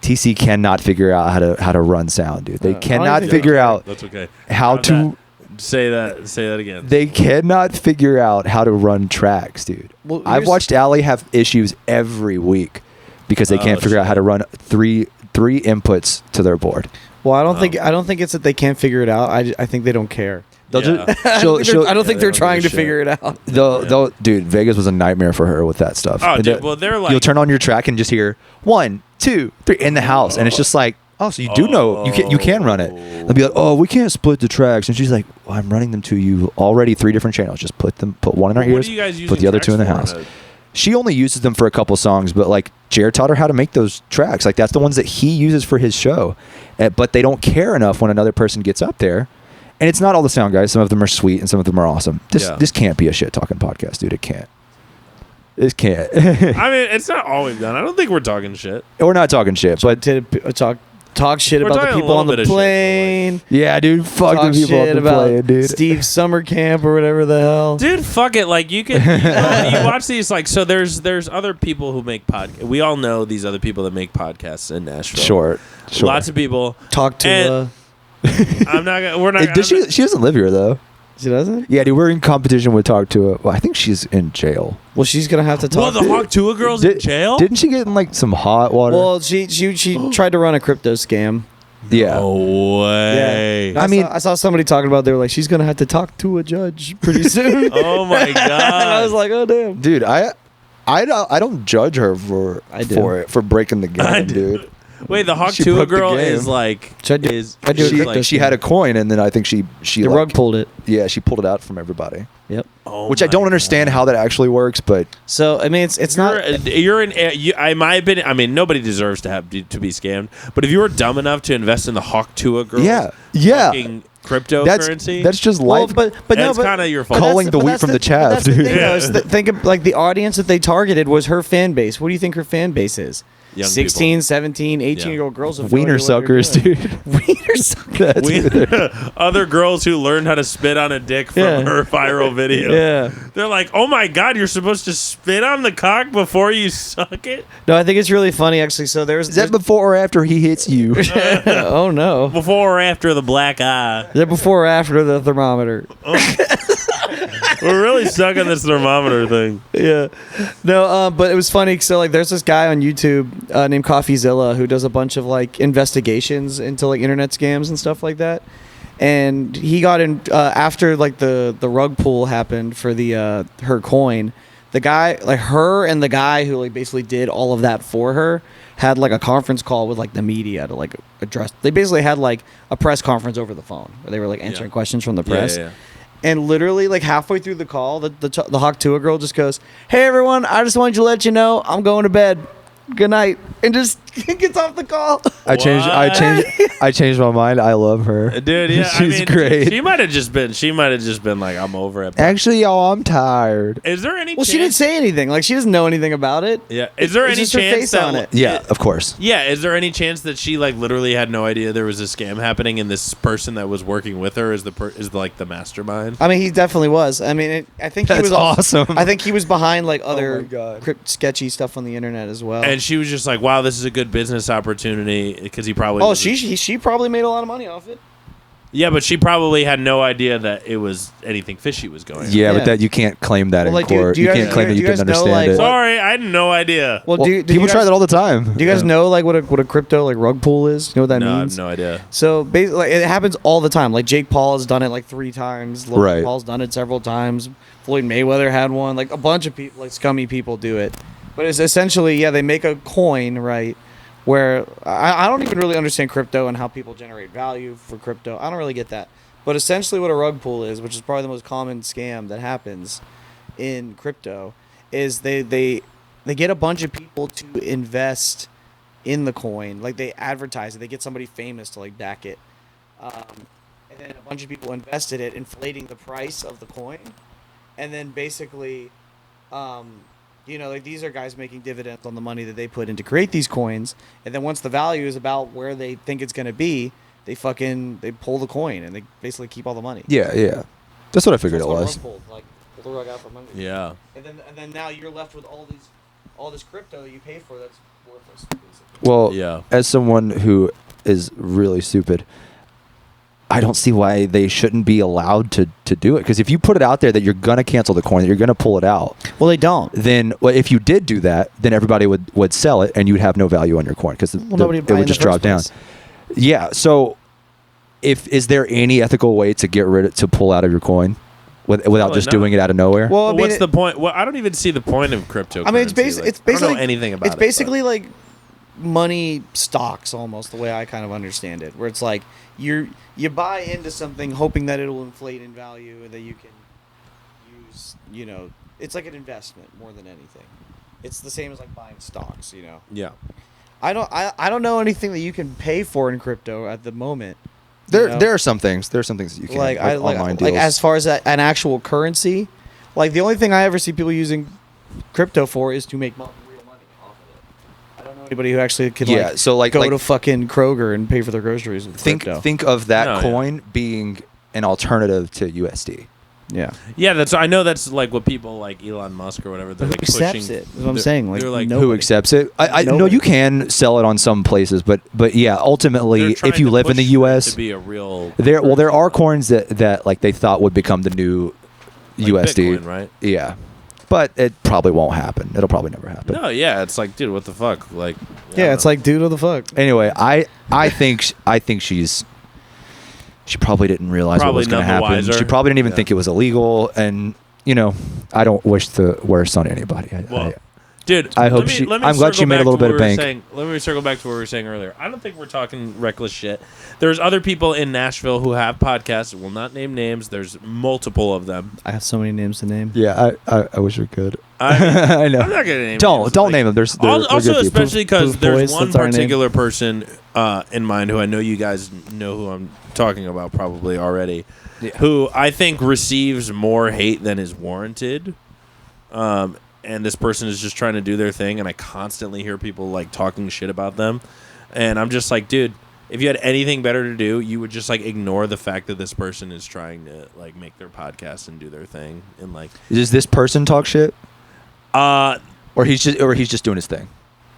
TC cannot figure out how to run sound, dude. They cannot figure out that's okay. how to Say that again. They cannot figure out how to run tracks, dude. Well, I've watched Allie have issues every week because they can't figure out how to run three inputs to their board. Well, I don't think it's that they can't figure it out. I think they don't care. They'll Yeah. just, I don't think they're don't trying give to a shit. figure it out. they'll, dude, Vegas was a nightmare for her with that stuff. Oh, And dude, well, they're like- you'll turn on your track and just hear 1, 2, 3 in the house, and it's just like, oh, so you do know you can run it. They'll be like, oh, we can't split the tracks, and she's like, well, I'm running them to you already 3 different channels. Just put one in our What ears, are you guys using put the other 2 in the tracks house. for? She only uses them for a couple songs, but like Jared taught her how to make those tracks. Like that's the ones that he uses for his show. But they don't care enough when another person gets up there. And it's not all the sound guys. Some of them are sweet and some of them are awesome. This can't be a shit talking podcast, dude. It can't. This can't. I mean, it's not all we've done. I don't think we're talking shit. We're not talking shit, but Talk shit We're about the talking a people little on the bit of shit, but, plane. yeah, dude, fuck the Talk people shit on the about plane, dude. Steve's summer camp or whatever the hell. Dude, fuck it. Like you can you watch these like so. There's other people who make podcasts. We all know these other people that make podcasts in Nashville. Sure. Lots of people. Talk to And- I'm not. Gonna, we're not. Does she doesn't live here though. she doesn't. Yeah, dude, we're in competition with Talk to Her. Well, I think she's in jail. Well, she's gonna have to talk. Well, the Hawk Tua girl's in jail. Didn't she get in like some hot water? Well, she tried to run a crypto scam. yeah. No way. Yeah. I saw somebody talking about. They were like, she's gonna have to talk to a judge pretty soon. Oh my god. And I was like, oh damn. Dude, I don't judge her for it for breaking the I game, do. dude. Wait, the Hawk She Tua broke the girl game. is like I do a She, crypto she had a coin, and then I think she The like, rug pulled it. Yeah, she pulled it out from everybody. Yep. oh Which I my don't understand how that actually works, but So I mean, it's not. You're in. In my opinion, I mean, nobody deserves to be scammed. But if you were dumb enough to invest in the Hawk Tua girl, yeah, fucking that's cryptocurrency, just Well, life. but no, that's but kind of your fault. Calling the wheat from the chaff, That's the dude. thing, though, is that think of like the audience that they targeted was her fan base. What do you think her fan base is? Young 16, 17, 18-year-old girls with no Wiener idea what they're suckers, doing. dude. Wiener suckers. That's who they're- Other girls who learned how to spit on a dick from Yeah. her viral video. Yeah. They're like, oh my god, you're supposed to spit on the cock before you suck it? No, I think it's really funny actually. So there's Is that before or after he hits you? oh no. Before or after the black eye? Is that before or after the thermometer? We're really stuck on this thermometer thing. Yeah. No, but it was funny. So like, there's this guy on YouTube named CoffeeZilla who does a bunch of like investigations into like internet scams and stuff like that. And he got in after like the rug pull happened for the her coin. The guy, like her and the guy who like basically did all of that for her, had like a conference call with like the media to like address. They basically had like a press conference over the phone where they were like answering questions from the press. Yeah. And literally, like halfway through the call, the Hawk Tua girl just goes, "Hey everyone, I just wanted to let you know I'm going to bed. Good night," and just gets off the call. I changed my mind. I love her. Dude, yeah, She's I mean, great. She might have just been like, I'm over it. Actually, y'all, I'm tired. Is there any Well, chance? she didn't say anything. Like she doesn't know anything about it. Yeah. Is there It's any just her chance face that on it. Yeah, of course. Yeah, is there any chance that she like literally had no idea there was a scam happening and this person that was working with her is like the mastermind? I mean, he definitely was. I mean, I think he That's was awesome. I think he was behind like my other God. sketchy stuff on the internet as well. And she was just like, "Wow, this is a good business opportunity," because he probably. oh, was- she probably made a lot of money off it. Yeah, but she probably had no idea that it was anything fishy was going on. Yeah, Yeah. but that you can't claim that Well, in like, do- court. do You you can't guys- claim that do you you guys didn't know, understand like, it. Sorry, I had no idea. Well, Well, do people you try guys- that all the time. Do you guys Yeah. know like what a crypto like rug pull is? You know what that No, I means? have no idea. So basically, like, it happens all the time. Like Jake Paul has done it like 3 times. Logan Right. Paul's done it several times. Floyd Mayweather had one. Like a bunch of people, like scummy people, do it. But it's essentially, yeah, they make a coin, right? Where I don't even really understand crypto and how people generate value for crypto. I don't really get that. But essentially, what a rug pull is, which is probably the most common scam that happens in crypto, is they get a bunch of people to invest in the coin. Like they advertise it. They get somebody famous to like back it. And then a bunch of people invested it, inflating the price of the coin. And then basically, like these are guys making dividends on the money that they put in to create these coins. And then once the value is about where they think it's going to be, they pull the coin and they basically keep all the money. Yeah. That's what I figured That's it what a was. rug pull, like pull the rug out from under you. Yeah. And then now you're left with all this crypto that you paid for that's worthless. Basically. Well, Yeah. as someone who is really stupid, I don't see why they shouldn't be allowed to do it. Because if you put it out there that you're going to cancel the coin, that you're going to pull it out. Well, they don't. Then if you did do that, then everybody would sell it and you'd have no value on your coin because it would just drop down. Yeah. So is there any ethical way to to pull out of your coin without just doing it out of nowhere? Well, what's the point? Well, I don't even see the point of cryptocurrency. I mean, it's basically I don't know anything about it. It's basically like money stocks, almost the way I kind of understand it, where it's like you buy into something hoping that it'll inflate in value and that you can use, it's like an investment more than anything. It's the same as like buying stocks, Yeah. I don't know anything that you can pay for in crypto at the moment. There are some things. There are some things that you can like online deals. Like as far as an actual currency, like the only thing I ever see people using crypto for is to make real money off of it. I don't know anybody who actually could go to fucking Kroger and pay for their groceries with crypto. Think of that coin being an alternative to USD. Yeah. Yeah, I know that's like what people like Elon Musk or whatever. They're who like accepts pushing, it? That's what I'm saying. Like who accepts it? I know you can sell it on some places, but yeah, ultimately, if you live in the U.S., to be a real there are coins that like they thought would become the new USD, Bitcoin, right? Yeah, but it probably won't happen. It'll probably never happen. No, yeah, it's like, dude, what the fuck? Like, yeah, it's like, dude, what the fuck? Anyway, I think she probably didn't realize what was going to happen. Wiser. She probably didn't even think it was illegal. And, I don't wish the worst on anybody. Dude, I hope I'm glad she made a little bit of bank. Let me circle back to what we were saying earlier. I don't think we're talking reckless shit. There's other people in Nashville who have podcasts. We'll not name names. There's multiple of them. I have so many names to name. Yeah, I wish we could. I know. I'm not gonna name. Don't name them. They're also, especially because there's Boys, one that's our particular person in mind who I know you guys know who I'm talking about probably already, who I think receives more hate than is warranted. And this person is just trying to do their thing, and I constantly hear people like talking shit about them, and I'm just like, dude, if you had anything better to do, you would just like ignore the fact that this person is trying to like make their podcast and do their thing, and like, does this person talk shit? Or he's just doing his thing.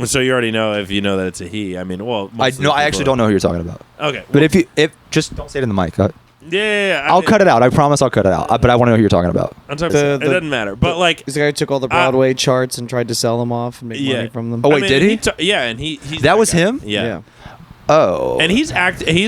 So you already know if you know that it's a he. I mean, well, I actually don't know who you're talking about. Okay, but if just don't say it in the mic. Yeah, I'll cut it out. I promise I'll cut it out. But I want to know who you're talking about. It doesn't matter. But like, he's the guy who took all the Broadway charts and tried to sell them off and make money from them. Oh wait, did he? And he's that was him. Yeah. Oh. And he's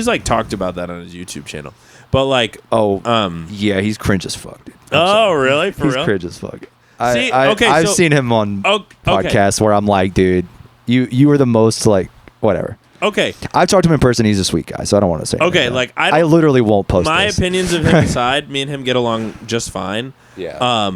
like talked about that on his YouTube channel. But like, yeah, he's cringe as fuck, dude. Really? For real? He's cringe as fuck. I've seen him on podcasts where I'm like, dude, you were the most like whatever. Okay. I've talked to him in person. He's a sweet guy, so I don't want to say anything. Okay, like I literally won't post my this. opinions of him aside. Me and him get along just fine. Yeah.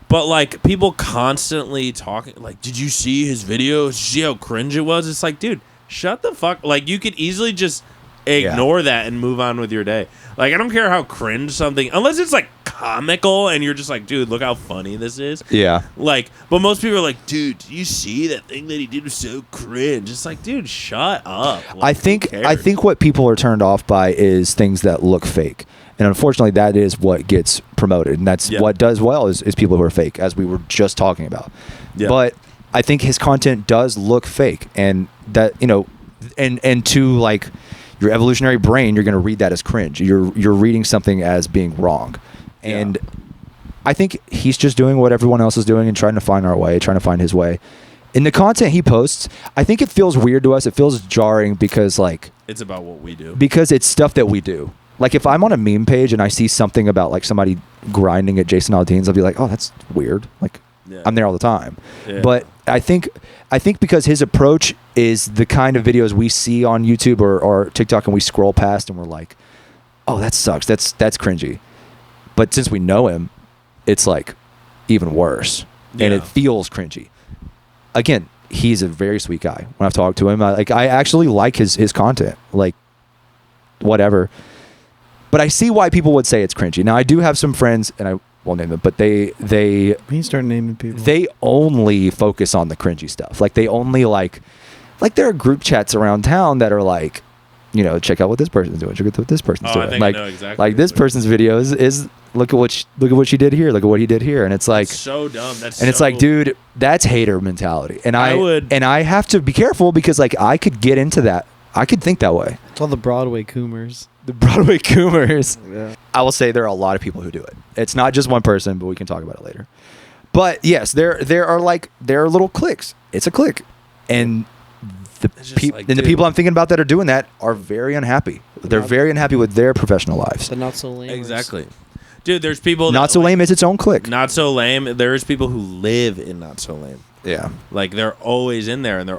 But like people constantly talking like, did you see his video? Did you see how cringe it was? It's like, dude, shut the fuck. Like you could easily just ignore that and move on with your day. Like I don't care how cringe something, unless it's like comical and you're just like, dude, look how funny this is. Yeah. Like, but most people are like, dude, do you see that thing that he did was so cringe? It's like, dude, shut up. Like, I think what people are turned off by is things that look fake. And unfortunately, that is what gets promoted. And that's what does well is people who are fake, as we were just talking about. Yeah. But I think his content does look fake. And that, and to like your evolutionary brain, you're going to read that as cringe. You're reading something as being wrong. And I think he's just doing what everyone else is doing and trying to find our way, trying to find his way. In the content he posts, I think it feels weird to us. It feels jarring because like it's about what we do. Because it's stuff that we do. Like if I'm on a meme page and I see something about like somebody grinding at Jason Aldean's, I'll be like, oh, that's weird. Like I'm there all the time. Yeah. But I think because his approach is the kind of videos we see on YouTube or TikTok and we scroll past and we're like, oh, that sucks. That's cringy. But since we know him, it's like even worse. Yeah. And it feels cringy. Again, he's a very sweet guy. When I've talked to him, I actually like his content. Like whatever. But I see why people would say it's cringy. Now I do have some friends, and I won't name them, but they he started naming people. They only focus on the cringy stuff. Like they only like there are group chats around town that are like, check out what this person's doing. Check out what this person's doing. I think like, I know exactly. Like this person's video is look at what she did here. Look at what he did here. And it's like that's so dumb. It's like, dude, that's hater mentality. And I have to be careful because like I could get into that I could think that way. It's all the Broadway coomers. The Broadway coomers. Yeah. I will say there are a lot of people who do it. It's not just one person, but we can talk about it later. But yes, there are little cliques. It's a clique, and the people I'm thinking about that are doing that are very unhappy. They're very unhappy with their professional lives. The not so lame. Exactly. Dude, there's people Not So Lame is its own clique. Not So Lame. There's people who live in Not So Lame. Yeah. Like they're always in there and they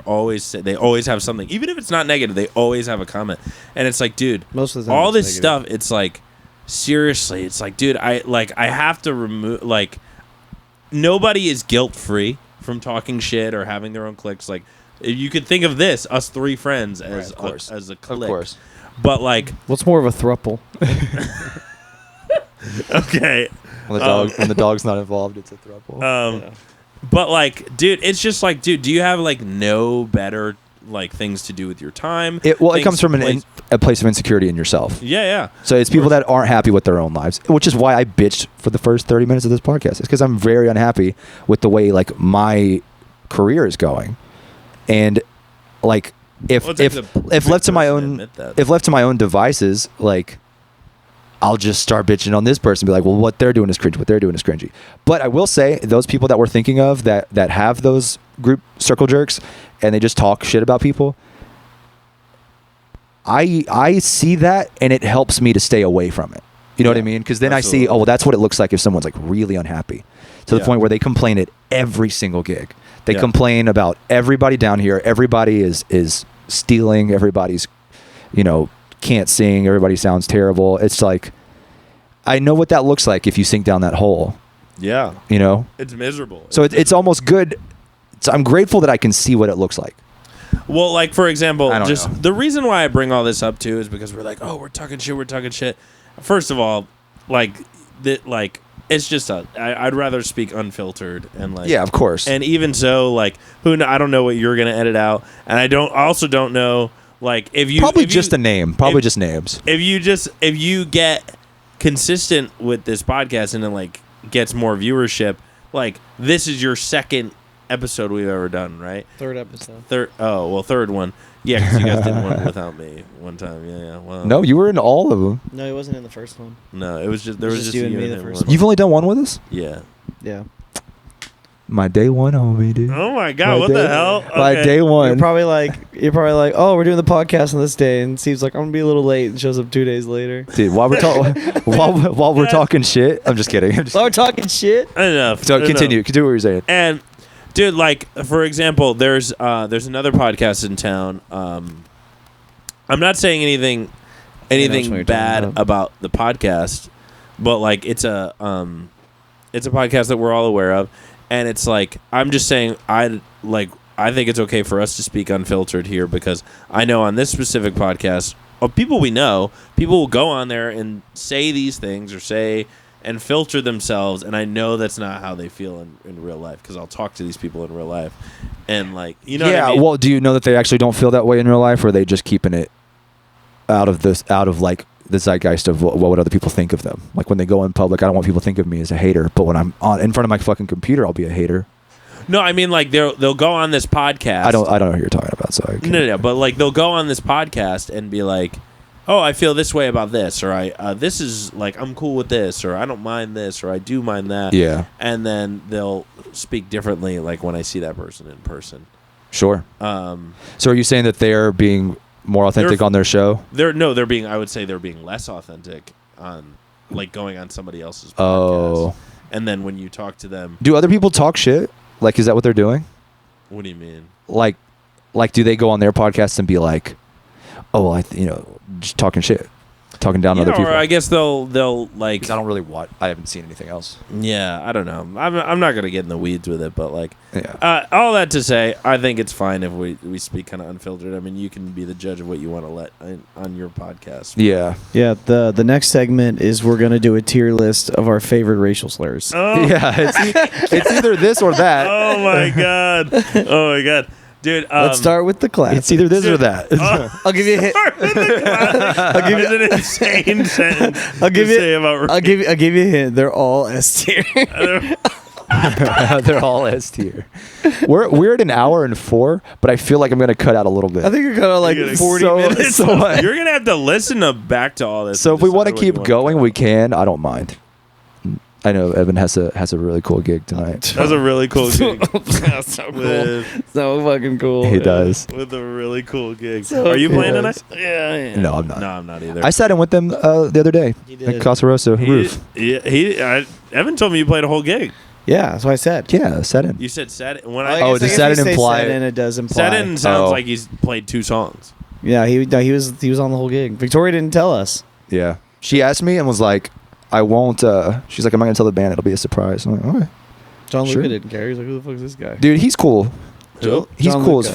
always have something. Even if it's not negative, they always have a comment. And it's like, dude, most of the time all this negative stuff, it's like seriously, it's like, dude, I have to remove, like, nobody is guilt free from talking shit or having their own cliques. Like, you could think of this, us three friends, as as a clique. Of course. But like, what's more of a throuple? okay. When the dog's not involved, it's a throuple. Yeah. But like, dude, it's just like, dude, do you have like no better like things to do with your time? It comes from a place of insecurity in yourself. Yeah. So it's people that aren't happy with their own lives, which is why I bitched for the first 30 minutes of this podcast. It's because I'm very unhappy with the way like my career is going, and like if left to my own devices, like I'll just start bitching on this person, be like, well, what they're doing is cringe, what they're doing is cringy. But I will say, those people that we're thinking of that have those group circle jerks and they just talk shit about people, I see that and it helps me to stay away from it. You know what I mean? Because then absolutely. I see, oh, well, that's what it looks like if someone's like really unhappy to the point where they complain at every single gig. They complain about everybody down here. Everybody is stealing. Everybody's, can't sing. Everybody sounds terrible. It's like, I know what that looks like if you sink down that hole. Yeah. It's miserable. So it's almost good. So I'm grateful that I can see what it looks like. Well, like, for example, just know. The reason why I bring all this up too is because we're like, oh, we're talking shit. First of all, it's just I'd rather speak unfiltered and like, yeah, of course. And even so, like, I don't know what you're gonna edit out, and I don't know, like, if you just a name, just names. If you get consistent with this podcast and then like gets more viewership, like, this is your second episode we've ever done, right? Third episode. Third one. Yeah, because you guys did one without me one time. Yeah. Well, no, you were in all of them. No, he wasn't in the first one. No, it was just you and me the first one. You've only done one with us? Yeah. Yeah. My day one, homie, dude. Oh my god, what the hell? Okay. My day one. You're probably like, oh, we're doing the podcast on this day, and Steve's like, I'm gonna be a little late, and shows up 2 days later. Dude, while we're talking shit, I'm just kidding. While we're talking shit. Enough. So continue what you're saying. And dude, like, for example, there's another podcast in town. I'm not saying anything bad about the podcast, but like it's a podcast that we're all aware of, and it's like, I'm just saying, I think it's okay for us to speak unfiltered here, because I know on this specific podcast, people we know, people will go on there and say these things and filter themselves, and I know that's not how they feel in real life, because I'll talk to these people in real life, and like, what I mean? Well, do you know that they actually don't feel that way in real life, or are they just keeping it out of like the zeitgeist of what would other people think of them? Like, when they go in public, I don't want people to think of me as a hater, but when I'm in front of my fucking computer, I'll be a hater. No, I mean, like, they'll go on this podcast. I don't know who you're talking about, so no, but like, they'll go on this podcast and be like, oh, I feel this way about this, or this is like, I'm cool with this, or I don't mind this, or I do mind that. Yeah. And then they'll speak differently, like, when I see that person in person. Sure. So are you saying that they're being more authentic on their show? I would say they're being less authentic on, like, going on somebody else's podcast. Oh. And then when you talk to them, do other people talk shit? Like, is that what they're doing? What do you mean? Like, do they go on their podcast and be like, oh, well, just talking shit, talking down other people? Or I guess they'll like. 'Cause I don't really I haven't seen anything else. Yeah, I don't know. I'm not gonna get in the weeds with it, but like, all that to say, I think it's fine if we speak kind of unfiltered. I mean, you can be the judge of what you want to let on your podcast. Yeah. Yeah. The next segment is we're gonna do a tier list of our favorite racial slurs. Oh. Yeah, it's either this or that. Oh my god. Oh my god. Dude, let's start with the class. It's either this or that. I'll give you a hint. I'll give you an insane sentence. I'll give you a hint. They're all S tier. They're all S tier. We're at an hour and 4, but I feel like I'm gonna cut out a little bit. I think you're gonna like 40 minutes. You're gonna have to listen back to all this. So if we want to keep going, we can. I don't mind. I know Evan has a really cool gig tonight. That's a really cool gig. That's so cool. So fucking cool. He does. With a really cool gig. So Are you playing cool. tonight? Yeah. No, I'm not. No, I'm not either. I sat in with them the other day You did. at Casa Rosa roof. Evan told me you played a whole gig. Yeah, that's what I said. Yeah, sat in. You said set when Oh, does set in imply- Set in, it does imply. set in sounds Oh. like he's played 2 songs. Yeah, he was on the whole gig. Victoria didn't tell us. Yeah. She asked me and was like, I won't. She's like, I'm not going to tell the band. It'll be a surprise. I'm like, all right. John Sure. Luca didn't care. He's like, who the fuck is this guy? Dude, he's cool. Who? He's John cool Luca. as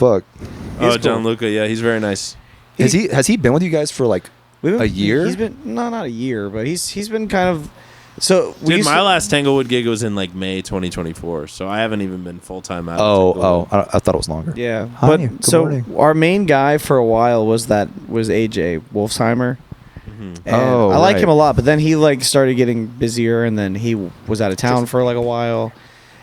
fuck. John Luca. Yeah, he's very nice. Has he been with you guys for like a year? He's been not a year, but he's been kind of. So we Dude, used my to- last Tanglewood gig was in like May 2024, so I haven't even been full time out. I thought it was longer. Yeah, Hi, but good so morning. our main guy for a while was AJ Wolfsheimer. And Oh, I like right. him a lot, but then he like started getting busier, and then he was out of town for like a while,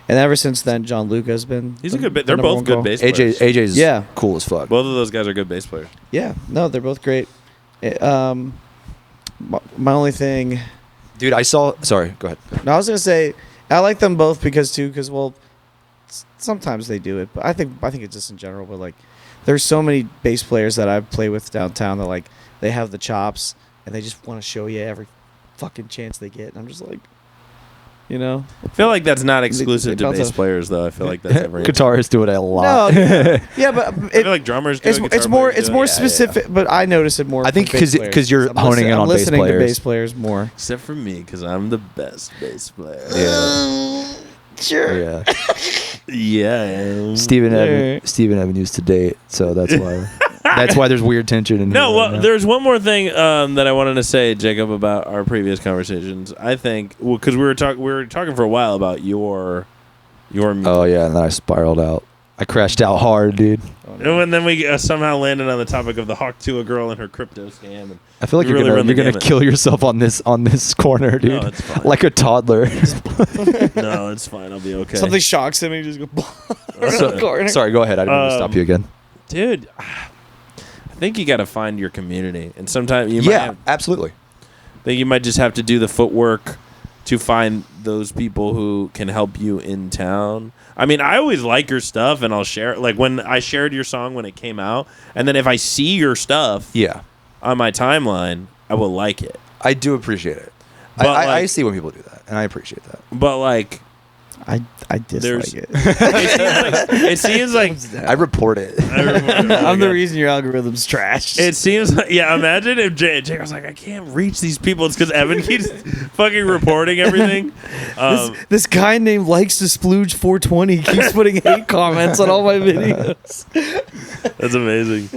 and ever since then, John Luca's been. He's a good. the They're number both one good call. bass players. AJ's Yeah. cool as fuck. Both of those guys are good bass players. Yeah, no, they're both great. My only thing. Dude, I saw. Sorry, go ahead. No, I was gonna say I like them both because well, sometimes they do it, but I think it's just in general. But like, there's so many bass players that I play with downtown that like they have the chops and they just want to show you every fucking chance they get. And I'm just like, you know, I feel like that's not exclusive to bounce bass off. players, though. I feel like that's every. Guitarists do it a lot. no, yeah, but I feel like drummers. Do it, guitar it's more players do it. more specific. But I notice it more. I think from bass 'cause you're players. honing in I'm on bass listening to players. bass players more. Except for me, because I'm the best bass player. Yeah. Sure. Yeah. Yeah. I am. Steven Alright. Evan used to date, so that's why. That's why there's weird tension in No, here well, right now. there's one more thing that I wanted to say, Jacob, about our previous conversations. I think because we were talking for a while about your music. Oh yeah, and then I spiraled out. I crashed out hard, dude. And then we somehow landed on the topic of the hawk to a girl and her crypto scam. And I feel like we you're really run the gonna gamut. kill yourself on this corner, dude. No, it's fine. Like a toddler. No, it's fine. I'll be okay. Something shocks him and he just goes. Sorry, go ahead. I didn't mean to stop you again. Dude, I think you got to find your community, and sometimes you Yeah, might absolutely. think you might just have to do the footwork to find those people who can help you in town. I mean, I always like your stuff, and I'll share it. Like when I shared your song when it came out, and then if I see your stuff Yeah, on my timeline, I will like it. I do appreciate it. But, I like- see when people do that, and I appreciate that. But like, I dislike it. it seems like I report it. I'm the reason your algorithm's trash. It seems like, yeah, imagine if Jake was like, I can't reach these people. It's because Evan keeps fucking reporting everything. This guy named Likes to Splooge 420 keeps putting hate comments on all my videos. That's amazing.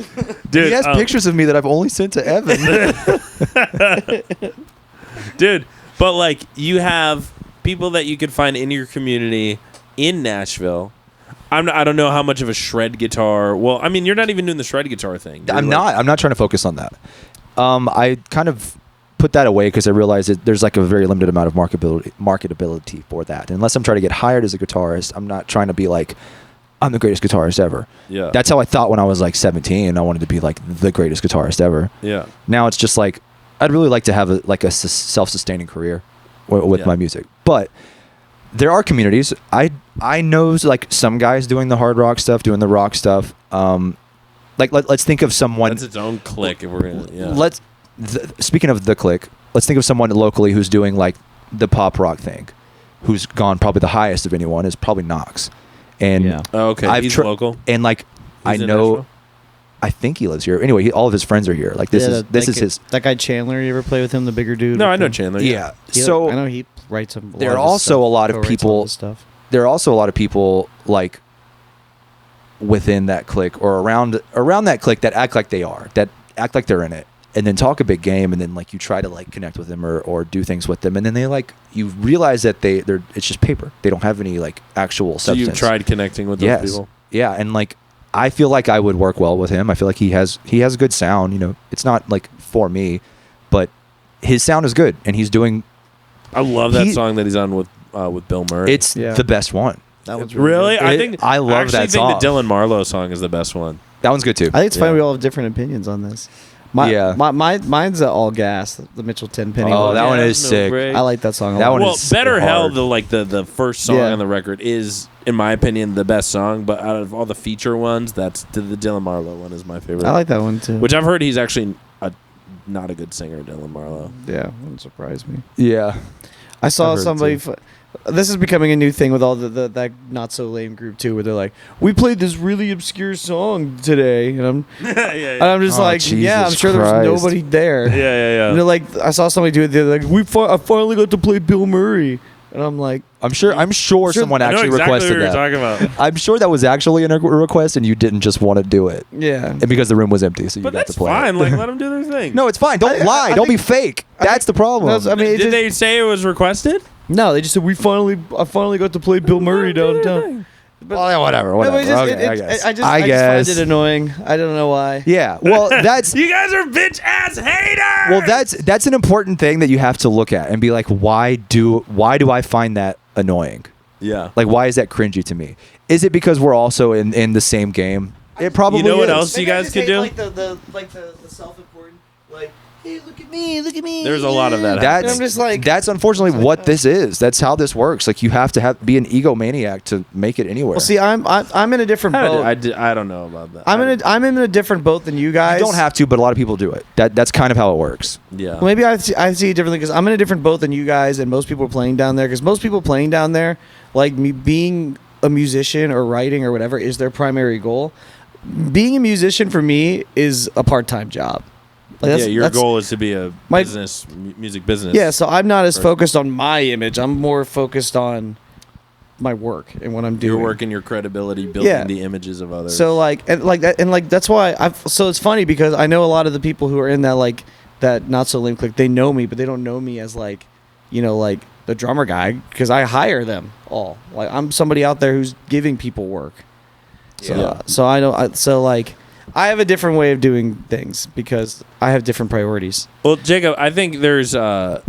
Dude, He has pictures of me that I've only sent to Evan. Dude, but like you have people that you can find in your community in Nashville. I don't know how much of a shred guitar. Well, I mean, you're not even doing the shred guitar thing. You're I'm like- not trying to focus on that. I kind of put that away because I realized that there's like a very limited amount of marketability for that. Unless I'm trying to get hired as a guitarist, I'm not trying to be like, I'm the greatest guitarist ever. Yeah. That's how I thought when I was like 17. I wanted to be like the greatest guitarist ever. Yeah. Now it's just like, I'd really like to have a self-sustaining career with Yeah. my music. But there are communities. I know like some guys doing the hard rock stuff, doing the rock stuff. Like let's think of someone. That's its own clique. If we're gonna, yeah. Speaking of the clique, let's think of someone locally who's doing like the pop rock thing, who's gone probably the highest of anyone is probably Knox, and Yeah. Oh, okay. I've He's tr- local. and like I He's in know. Nashville? I think he lives here. Anyway, all of his friends are here. Like this is his. That guy Chandler, you ever play with him, the bigger dude? No, with I know the- Chandler. Yeah. He- So I know he writes some. there are also a lot of people- Stuff. there are also a lot of people like within that clique or around that clique that act like they're in it, and then talk a big game, and then like you try to like connect with them or do things with them, and then they like you realize that they're it's just paper. They don't have any like actual So substance. you've tried connecting with those Yes. people. Yeah, and like I feel like I would work well with him. I feel like he has a good sound. You know, it's not like for me, but his sound is good, and he's doing. I love that He- song that he's on with with Bill Murray. It's the best one. That one's really. good. I love that song. I think the Dylan Marlowe song is the best one. That one's good too. I think it's funny we all have different opinions on this. Mine's All Gas, the Mitchell Tenpenny. Oh, that one is No sick. break. I like that song a That lot. one Well, is Better Hell, hard. the first song Yeah. on the record is, in my opinion, the best song. But out of all the feature ones, the Dylan Marlowe one is my favorite. I like that one too. Which I've heard he's actually not a good singer, Dylan Marlowe. Yeah, wouldn't surprise me. Yeah. I saw I've heard somebody. it too. This is becoming a new thing with all that not so lame group too, where they're like, "We played this really obscure song today," and I'm yeah, and I'm just Oh, like, "Yeah, I'm Jesus sure there was Christ. nobody there." yeah. And they're like, I saw somebody do it. They're like, I finally got to play Bill Murray, and I'm like, I'm sure someone I know actually exactly requested what you're that. talking about. I'm sure that was actually a request and you didn't just want to do it. yeah. And because the room was empty, so you But got that's to play fine. it. Like, let them do their thing. No, it's fine. Don't lie. Don't be fake. That's the problem. I mean, Did they say it was requested? No, they just said I finally got to play Bill Murray downtown. well, yeah, whatever. No, but Okay, it's just- I guess. I just guess. find it annoying. I don't know why. Yeah. Well, that's You guys are bitch ass haters. well, that's an important thing that you have to look at and be like, why do I find that annoying? yeah. Like, why is that cringy to me? Is it because we're also in the same game? It probably You know what is. else you guys could do? Like the self-important, like, hey, look at me. There's a lot of that. That's I'm just like- that's unfortunately like what that. this is. That's how this works. Like you have to be an egomaniac to make it anywhere. Well, see, I'm in a different boat. I don't know about that. I'm in a different boat than you guys. you don't have to, but a lot of people do it. That's kind of how it works. Yeah. Well, maybe I see it differently because I'm in a different boat than you guys, and most people are playing down there. Because most people playing down there, like me, being a musician or writing or whatever, is their primary goal. Being a musician for me is a part-time job. Like, yeah, your goal is to be a music business. Yeah, so I'm not as focused on my image. I'm more focused on my work and what I'm doing. Your work and your credibility, building Yeah. the images of others. So that's why so it's funny because I know a lot of the people who are in that not so lame clique, they know me, but they don't know me as like the drummer guy because I hire them all. Like I'm somebody out there who's giving people work. So I know I have a different way of doing things because I have different priorities. Well, Jacob, I think there's also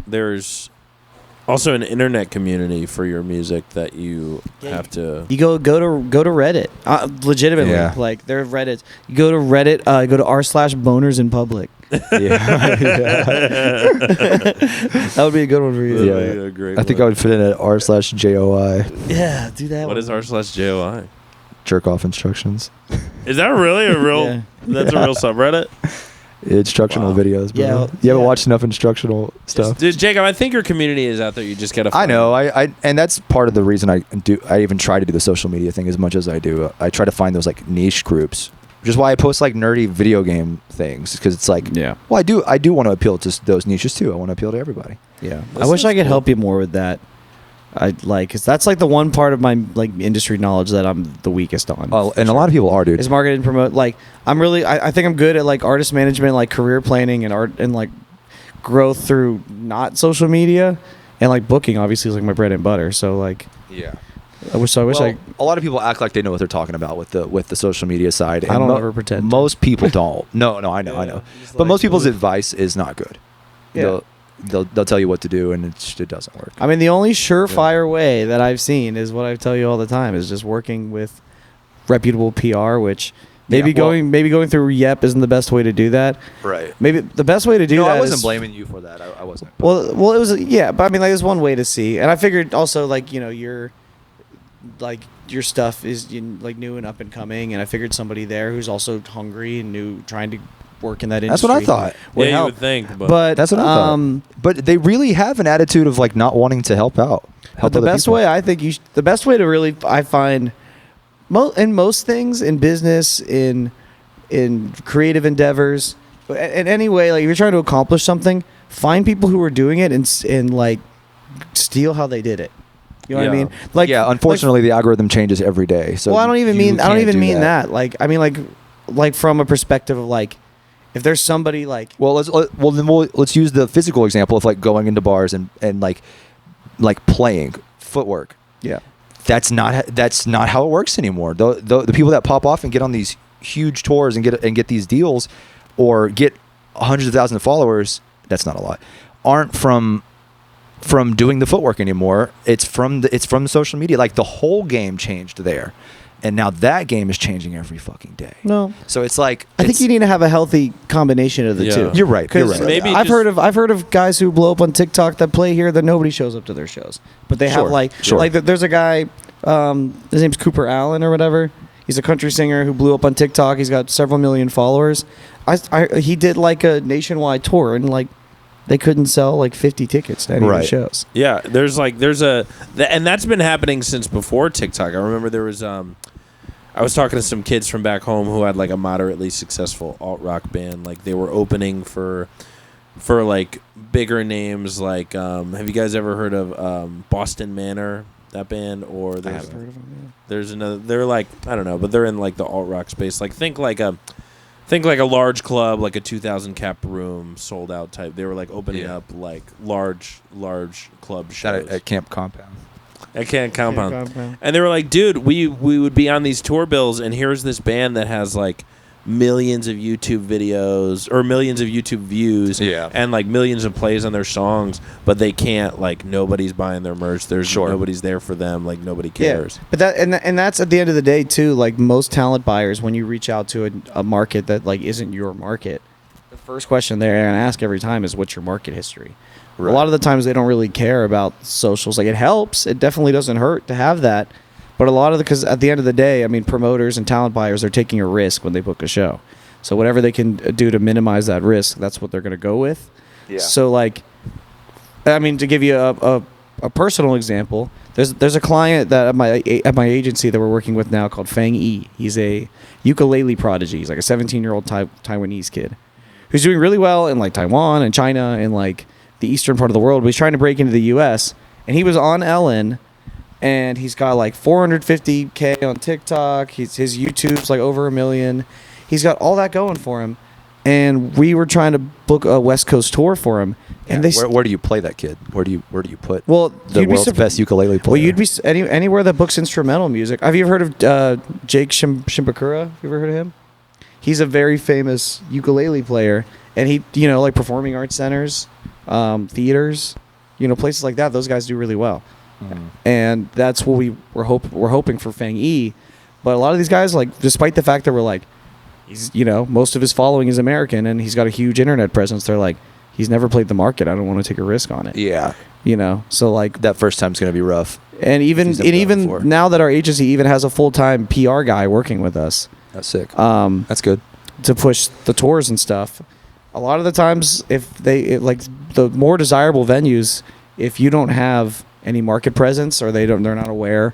an internet community for your music that you have to. You go to Reddit. Legitimately, Yeah. like there are Reddits. You go to Reddit. Go to r/boners in public. Yeah. That would be a good one for you. Yeah. Be a great I think one. I would fit in at r/JOI. Yeah, do that. What is r/JOI? Jerk off instructions. Is that really a real? Yeah. That's a real subreddit. Instructional Wow. videos, bro. Yeah, You haven't yeah. watched enough instructional stuff. Dude, Jacob, I think your community is out there. You just gotta. I find know. it. And that's part of the reason I even try to do the social media thing as much as I do. I try to find those like niche groups, which is why I post like nerdy video game things because it's like, Yeah. well, I do want to appeal to those niches too. I want to appeal to everybody. Yeah, That I wish I sounds could cool. help you more with that. Cause that's like the one part of my like industry knowledge that I'm the weakest on. Oh, and a lot of people are, dude. is market and promote. Like I'm really, I think I'm good at like artist management, like career planning and art and like growth through not social media and like booking. Obviously, is like my bread and butter. So like, Yeah. I wish A lot of people act like they know what they're talking about with the social media side. I and don't ever pretend to. Most people don't. No, I know. just But like- most people's advice is not good. Yeah. They'll tell you what to do, and it doesn't work. I mean, the only surefire way that I've seen is what I tell you all the time is just working with reputable PR, which maybe Yeah, well- going through Yep isn't the best way to do that. Right. Maybe the best way to do No, that I wasn't is- blaming you for that. I wasn't. Well, it was but I mean, like, there's one way to see, and I figured also like your stuff is like new and up and coming, and I figured somebody there who's also hungry and new, trying to work in that That's industry. what I thought. would Yeah, you help. would think, But That's what I thought. But they really have an attitude of like not wanting to help out. But the other best people. way I think the best way to really I find in most things in business in creative endeavors in any way, like if you're trying to accomplish something, find people who are doing it and like steal how they did it. You know what I Yeah. mean? Like yeah, unfortunately, the algorithm changes every day. So well, I don't even you mean can't do that. Like I mean like from a perspective of like if there's somebody like Well, let's use the physical example of like going into bars and like playing footwork. yeah. That's not how it works anymore. The people that pop off and get on these huge tours and get these deals or get hundreds of thousands of followers, that's not a lot, aren't from from doing the footwork anymore. It's from the social media. Like the whole game changed there. And now that game is changing every fucking day. No. So it's like I think you need to have a healthy combination of the two. You're right. You're right. Maybe I've heard of guys who blow up on TikTok that play here that nobody shows up to their shows, but they have like there's a guy, his name's Cooper Allen or whatever. He's a country singer who blew up on TikTok. He's got several million followers. He did like a nationwide tour and like they couldn't sell like 50 tickets to any of the shows. Yeah, and that's been happening since before TikTok. I remember there was I was talking to some kids from back home who had like a moderately successful alt rock band. Like they were opening for like bigger names. Like have you guys ever heard of Boston Manor, that band? Or I have heard of them. Yeah. There's another. They're like, I don't know, but they're in like the alt rock space. Like think like a large club, like a 2,000 cap room, sold out type. They were like opening up like large club shows at Camp Compound. At Camp Compound. And they were like, dude, we would be on these tour bills, and here's this band that has like millions of YouTube videos or millions of YouTube views, and like millions of plays on their songs, but they can't, like, nobody's buying their merch. There's nobody's there for them. Like nobody cares. Yeah, but that's at the end of the day too. Like most talent buyers, when you reach out to a market that like isn't your market, the first question they're gonna ask every time is, what's your market history? Right. A lot of the times they don't really care about socials. Like it helps. It definitely doesn't hurt to have that. But a lot of because at the end of the day, I mean, promoters and talent buyers are taking a risk when they book a show. So whatever they can do to minimize that risk, that's what they're going to go with. Yeah. So like, I mean, to give you a personal example, there's a client that at my agency that we're working with now called Fang Yi. He's a ukulele prodigy. He's like a 17-year-old Taiwanese kid who's doing really well in like Taiwan and China and like the eastern part of the world. But he's trying to break into the U.S. And he was on Ellen. And he's got like 450K on TikTok. His YouTube's like over 1 million. He's got all that going for him. And we were trying to book a West Coast tour for him. And where do you play that kid? Where do you put the world's best ukulele player? Well, you'd be anywhere that books instrumental music. Have you ever heard of Jake Shimbakura? Have you ever heard of him? He's a very famous ukulele player. And he, like performing arts centers, theaters, places like that. Those guys do really well. And that's what we're hoping for Fang Yi. But a lot of these guys, like, despite the fact that we're like, he's, most of his following is American and he's got a huge internet presence, they're like, he's never played the market. I don't want to take a risk on it. Yeah. So like that first time's going to be rough. And even now that our agency even has a full-time PR guy working with us. That's sick. That's good. To push the tours and stuff. A lot of the times, like the more desirable venues, if you don't have any market presence or they're not aware,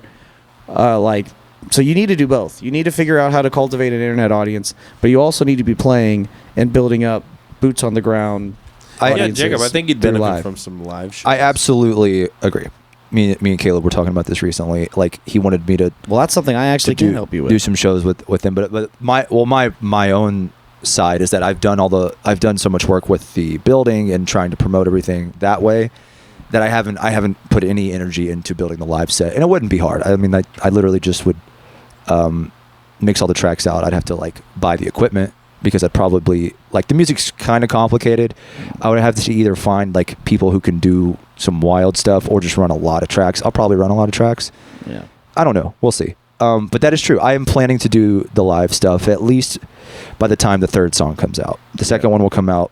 so you need to do both. You need to figure out how to cultivate an internet audience, but you also need to be playing and building up boots on the ground. Jacob, I think you'd benefit from some live shows. I absolutely agree. Me and Caleb were talking about this recently. Like he wanted me to. Well, that's something I actually can help you with. Do some shows with him, but my own side is that I've done so much work with the building and trying to promote everything that way, that I haven't put any energy into building the live set. And it wouldn't be hard. I mean, I literally just would mix all the tracks out. I'd have to like buy the equipment because I'd probably like the music's kind of complicated. I would have to either find like people who can do some wild stuff or just run a lot of tracks. I'll probably run a lot of tracks. Yeah. I don't know. We'll see. But that is true. I am planning to do the live stuff at least by the time the third song comes out. The second one will come out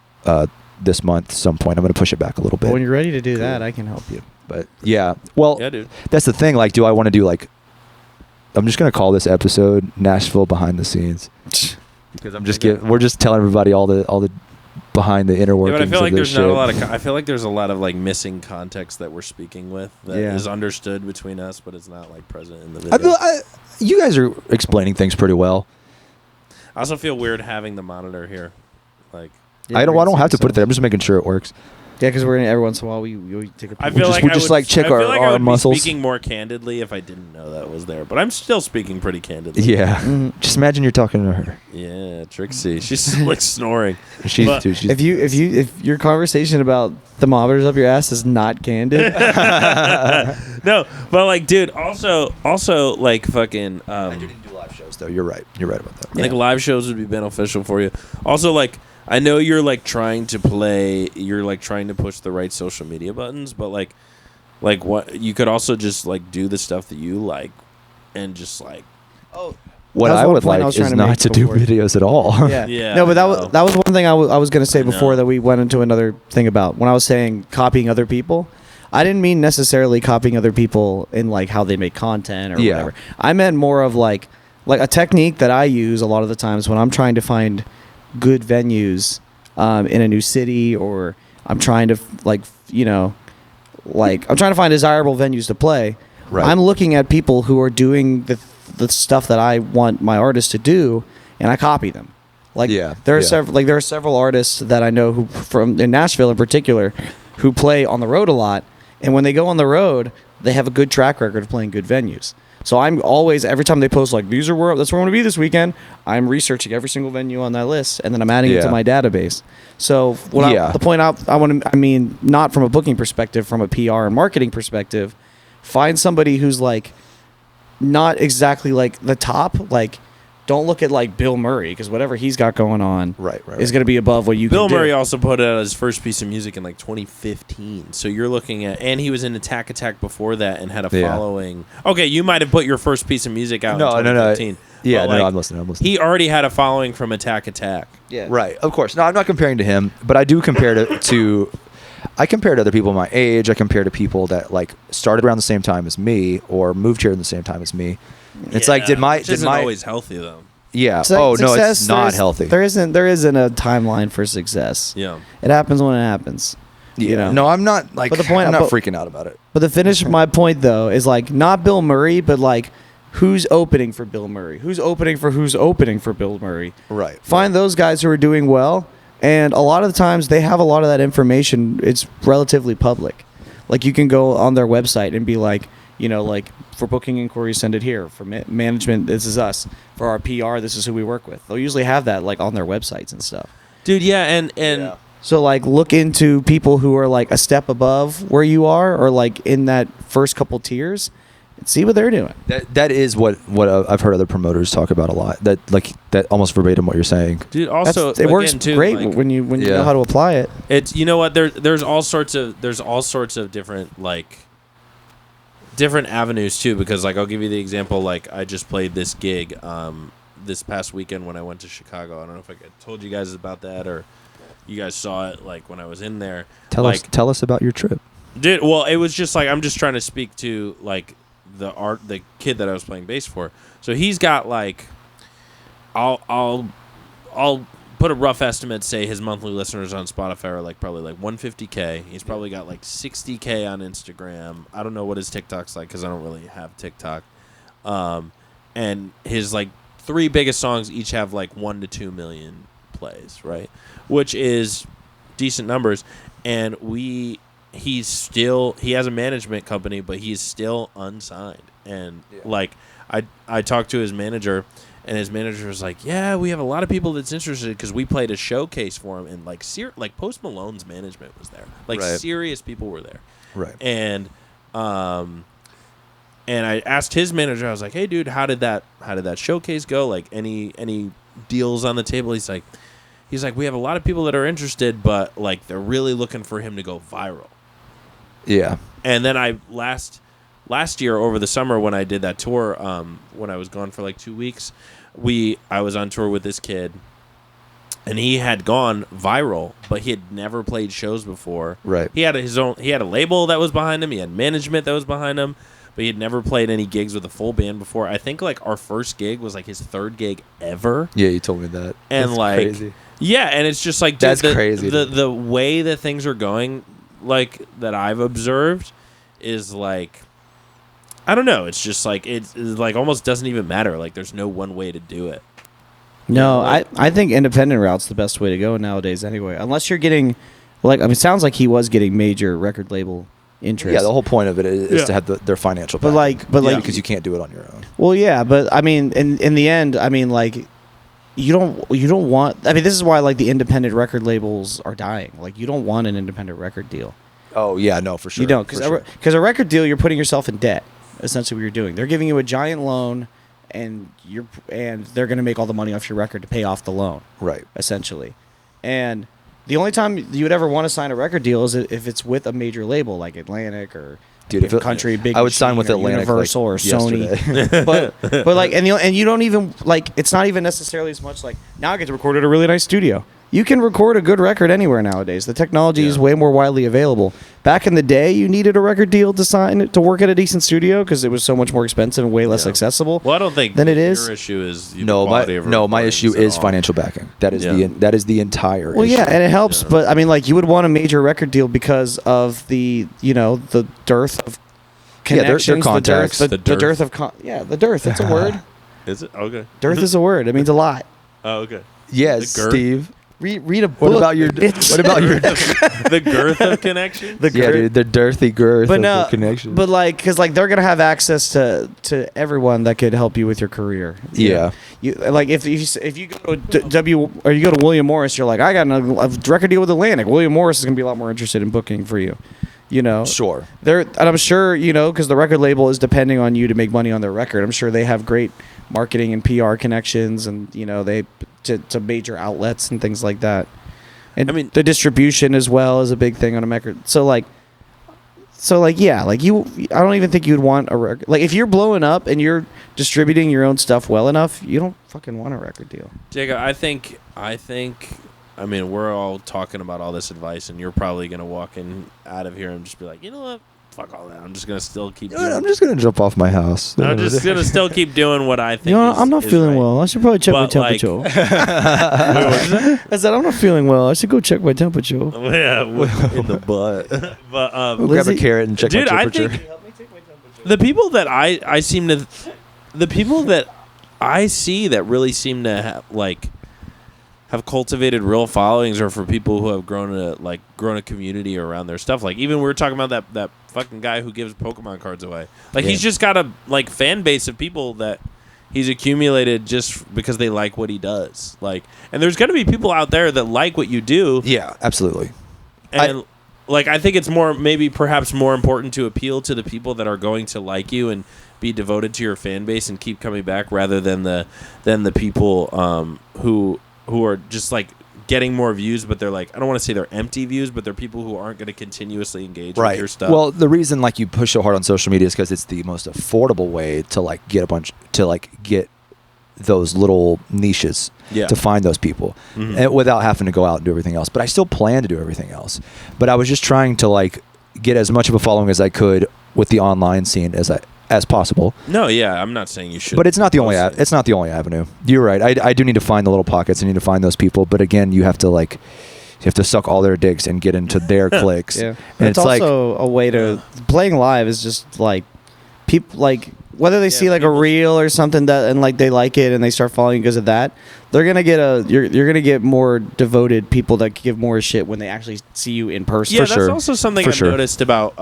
this month at some point. I'm going to push it back a little bit. When you're ready to do that, I can help you. But yeah, well, dude. That's the thing. Like, do I want to do like? I'm just going to call this episode Nashville Behind the Scenes because we're just telling everybody all the behind the inner workings. Yeah, but I feel like there's not a lot of. I feel like there's a lot of like missing context that we're speaking with that is understood between us, but it's not like present in the video. You guys are explaining things pretty well. I also feel weird having the monitor here, like. Yeah, I don't have to put it there. I'm just making sure it works. Yeah, because we're every once in a while we take a. I feel we just check our muscles. Speaking more candidly if I didn't know that was there, but I'm still speaking pretty candidly. Yeah, just imagine you're talking to her. Yeah, Trixie, she's like snoring. If your conversation about thermometers up your ass is not candid. No, but like, dude, also like fucking. I didn't do live shows though. You're right. You're right about that. I think live shows would be beneficial for you. Also, like. I know you're like trying to push the right social media buttons, but like what you could also just like do the stuff that you like, and just like what I would like is not to do videos at all. Yeah. Yeah, No, but that was one thing I was going to say before that we went into another thing about when I was saying copying other people. I didn't mean necessarily copying other people in like how they make content or whatever. I meant more of like a technique that I use a lot of the times when I'm trying to find good venues in a new city, or I'm trying to I'm trying to find desirable venues to play. Right. I'm looking at people who are doing the stuff that I want my artists to do, and I copy them. There are several artists that I know who from in Nashville in particular who play on the road a lot, and when they go on the road, they have a good track record of playing good venues. So I'm always, every time they post like that's where I'm going to be this weekend, I'm researching every single venue on that list, and then I'm adding it to my database. So the point I want to, I mean, not from a booking perspective, from a PR and marketing perspective, find somebody who's like not exactly like the top. Like, don't look at like Bill Murray, because whatever he's got going on is going to be above what you can do. Bill Murray also put out his first piece of music in like 2015. So you're looking at, and he was in Attack before that and had a following. Okay, you might have put your first piece of music out in 2015. No. Yeah, no, I'm listening. He already had a following from Attack. Yeah. Right, of course. No, I'm not comparing to him, but I do compare to I compare to other people my age. I compare to people that like started around the same time as me or moved here in the same time as me. It's like which isn't always healthy though. Yeah. So no, it's not healthy. There isn't a timeline for success. Yeah. It happens when it happens. Yeah. You know? No, I'm not like. But the point, I'm not freaking out about it. But the finish of my point though is like not Bill Murray, but like who's opening for Bill Murray? Who's opening for Bill Murray? Right. Find those guys who are doing well, and a lot of the times they have a lot of that information. It's relatively public. Like you can go on their website and be like, you know, like for booking inquiries, send it here. For management, this is us. For our PR, this is who we work with. They'll usually have that like on their websites and stuff. Dude, yeah, and yeah. So like look into people who are like a step above where you are, or like in that first couple tiers, and see what they're doing. That is what I've heard other promoters talk about a lot. That almost verbatim what you're saying. Dude, also it works too, great like, when you know how to apply it. It's, you know what, there's all sorts of different like different avenues too, because like I'll give you the example, like I just played this gig this past weekend when I went to Chicago. I don't know if I told you guys about that or you guys saw it like when I was in there. Tell us about your trip. Dude, well, it was just like I'm just trying to speak to like the kid that I was playing bass for. So he's got like I'll put a rough estimate, say his monthly listeners on Spotify are like probably like 150K. He's probably got like 60K on Instagram. I don't know what his TikTok's like because I don't really have TikTok. And his like 3 biggest songs each have like 1 to 2 million plays, right? Which is decent numbers. And he has a management company, but he's still unsigned. And like I talked to his manager, and his manager was like, "Yeah, we have a lot of people that's interested because we played a showcase for him, and like Post Malone's management was there, like serious people were there, right?" And I asked his manager, I was like, "Hey, dude, how did that showcase go? Like, any deals on the table?" He's like, "We have a lot of people that are interested, but like they're really looking for him to go viral." Yeah. And then last year over the summer when I did that tour, when I was gone for like 2 weeks, I was on tour with this kid, and he had gone viral, but he had never played shows before. Right. He had a label that was behind him. He had management that was behind him, but he had never played any gigs with a full band before. I think like our first gig was like his 3rd gig ever. Yeah, you told me that. And that's like crazy. Yeah, and it's just like, dude, that's crazy. The way that things are going, like that I've observed, is like, I don't know. It's just like it's like almost doesn't even matter. Like there's no one way to do it. No, I think independent route's the best way to go nowadays. Anyway, unless you're getting, like, I mean, it sounds like he was getting major record label interest. Yeah, the whole point of it is to have their financial. But like, because you can't do it on your own. Well, yeah, but I mean, in the end, I mean, like, you don't want. I mean, this is why like the independent record labels are dying. Like, you don't want an independent record deal. Oh yeah, no, for sure. You don't, because a record deal, you're putting yourself in debt. Essentially, what you're doing, they're giving you a giant loan, and they're going to make all the money off your record to pay off the loan. Right. Essentially, And the only time you would ever want to sign a record deal is if it's with a major label like Atlantic or Country Big I would sign with or Atlantic, Universal like, or Sony. yesterday. but like and you don't even like it's not even necessarily as much like now I get to record at a really nice studio. You can record a good record anywhere nowadays. The technology is way more widely available. Back in the day, you needed a record deal to sign to work at a decent studio because it was so much more expensive and way less accessible. Well, I don't think than it is. Your issue is the No, quality of my recordings issue at is all. financial backing. That is the entire Well, issue. yeah, and it helps, but I mean, like you would want a major record deal because of the the dearth of connections, their contacts. the dearth of the dearth. It's a word. Is it okay? Dearth is a word. It means a lot. Oh, okay. Yes, The girth? Steve. Read a book. What about your The girth of connection. the Yeah, dude, the girthy girth But of no, the connection. but like, because like they're gonna have access to everyone that could help you with your career. Yeah. You like if you go to or you go to William Morris, you're like, I got a record deal with Atlantic. William Morris is gonna be a lot more interested in booking for you. Sure. And I'm sure because the record label is depending on you to make money on their record. I'm sure they have great marketing and PR connections, and they to major outlets and things like that. And I mean, the distribution as well is a big thing on a record. So yeah, like I don't even think you'd want a record. Like if you're blowing up and you're distributing your own stuff well enough, you don't fucking want a record deal. Jacob, I think. I mean, we're all talking about all this advice, and you're probably gonna walk in out of here and just be like, you know what? Fuck all that. I'm just gonna still keep. I'm just gonna jump off my house. I'm just gonna still keep doing what I think. I'm not feeling right. well. I should probably check my But, like- temperature. Wait, what is that? I said I'm not feeling well. I should go check my temperature. Yeah, in the butt. But Grab a Lizzie- carrot and check dude, my I temperature. think the people that I seem to, the people that I see that really seem to have cultivated real followings are for people who have grown a community around their stuff. Like even we were talking about that fucking guy who gives Pokemon cards away. Like he's just got a fan base of people that he's accumulated just because they like what he does. Like, and there's gonna be people out there that like what you do. Yeah, absolutely. And I think it's perhaps more important to appeal to the people that are going to like you and be devoted to your fan base and keep coming back rather than the people who are just getting more views, but they're I don't want to say they're empty views, but they're people who aren't going to continuously engage with your stuff. Well, the reason you push so hard on social media is because it's the most affordable way to get those little niches to find those people and without having to go out and do everything else. But I still plan to do everything else. But I was just trying to get as much of a following as I could with the online scene as possible. No, yeah, I'm not saying you should. But it's not the only it's not the only avenue. You're right. I do need to find the little pockets. I need to find those people. But again, you have to suck all their dicks and get into their cliques. Yeah. And it's also a way to playing live is just people whether they see a reel or something that and they like it and they start following because of that, they're gonna get you're gonna get more devoted people that give more shit when they actually see you in person. Yeah, that's also something I've sure. noticed about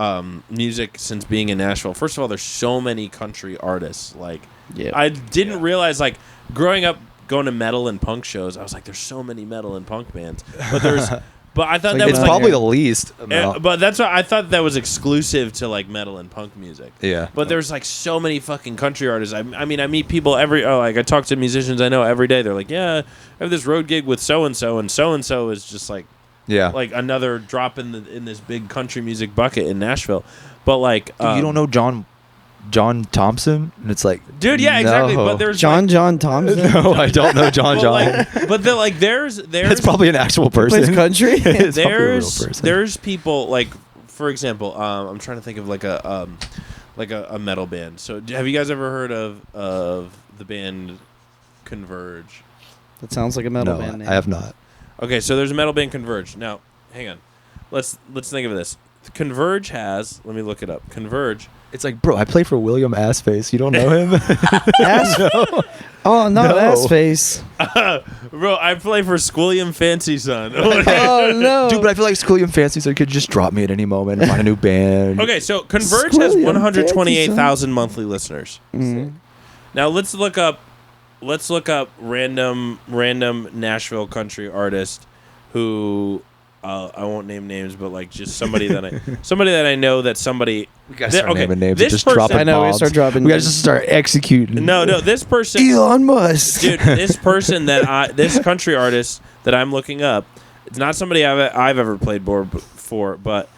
music since being in Nashville. First of all, there's so many country artists. I didn't realize growing up going to metal and punk shows, I was like, there's so many metal and punk bands. But I thought that it's was probably the least. but that's what I thought that was exclusive to metal and punk music. Yeah. But there's so many fucking country artists. I mean, I meet people I talk to musicians I know every day. They're like, yeah, I have this road gig with so and so is just another drop in this big country music bucket in Nashville. But Dude, you don't know John Thompson? And it's dude, yeah, exactly. But there's John Thompson. No, I don't know John. But there's It's probably an actual person. Plays country. It's probably a real person. There's people for example, I'm trying to think of a metal band. So have you guys ever heard of the band Converge? That sounds like a metal band name. I have not. Okay, so there's a metal band Converge. Now, hang on. Let's think of this. Converge has, let me look it up. Converge. It's bro, I play for William Assface. You don't know him? Oh, no, Assface. Bro, I play for Squilliam Fancy Son. Oh, no. Dude, but I feel like Squilliam Fancy Son could just drop me at any moment and find a new band. Okay, so Converge has 128,000 monthly listeners. Mm-hmm. Now let's look up random Nashville country artist who I won't name names, but just somebody that I know that somebody. We gotta start naming names. This Just person, dropping I know, we bombs. start dropping We gotta names. just start executing. No, this person, Elon Musk. dude, this person this country artist that I'm looking up, It's not somebody I've ever played for, but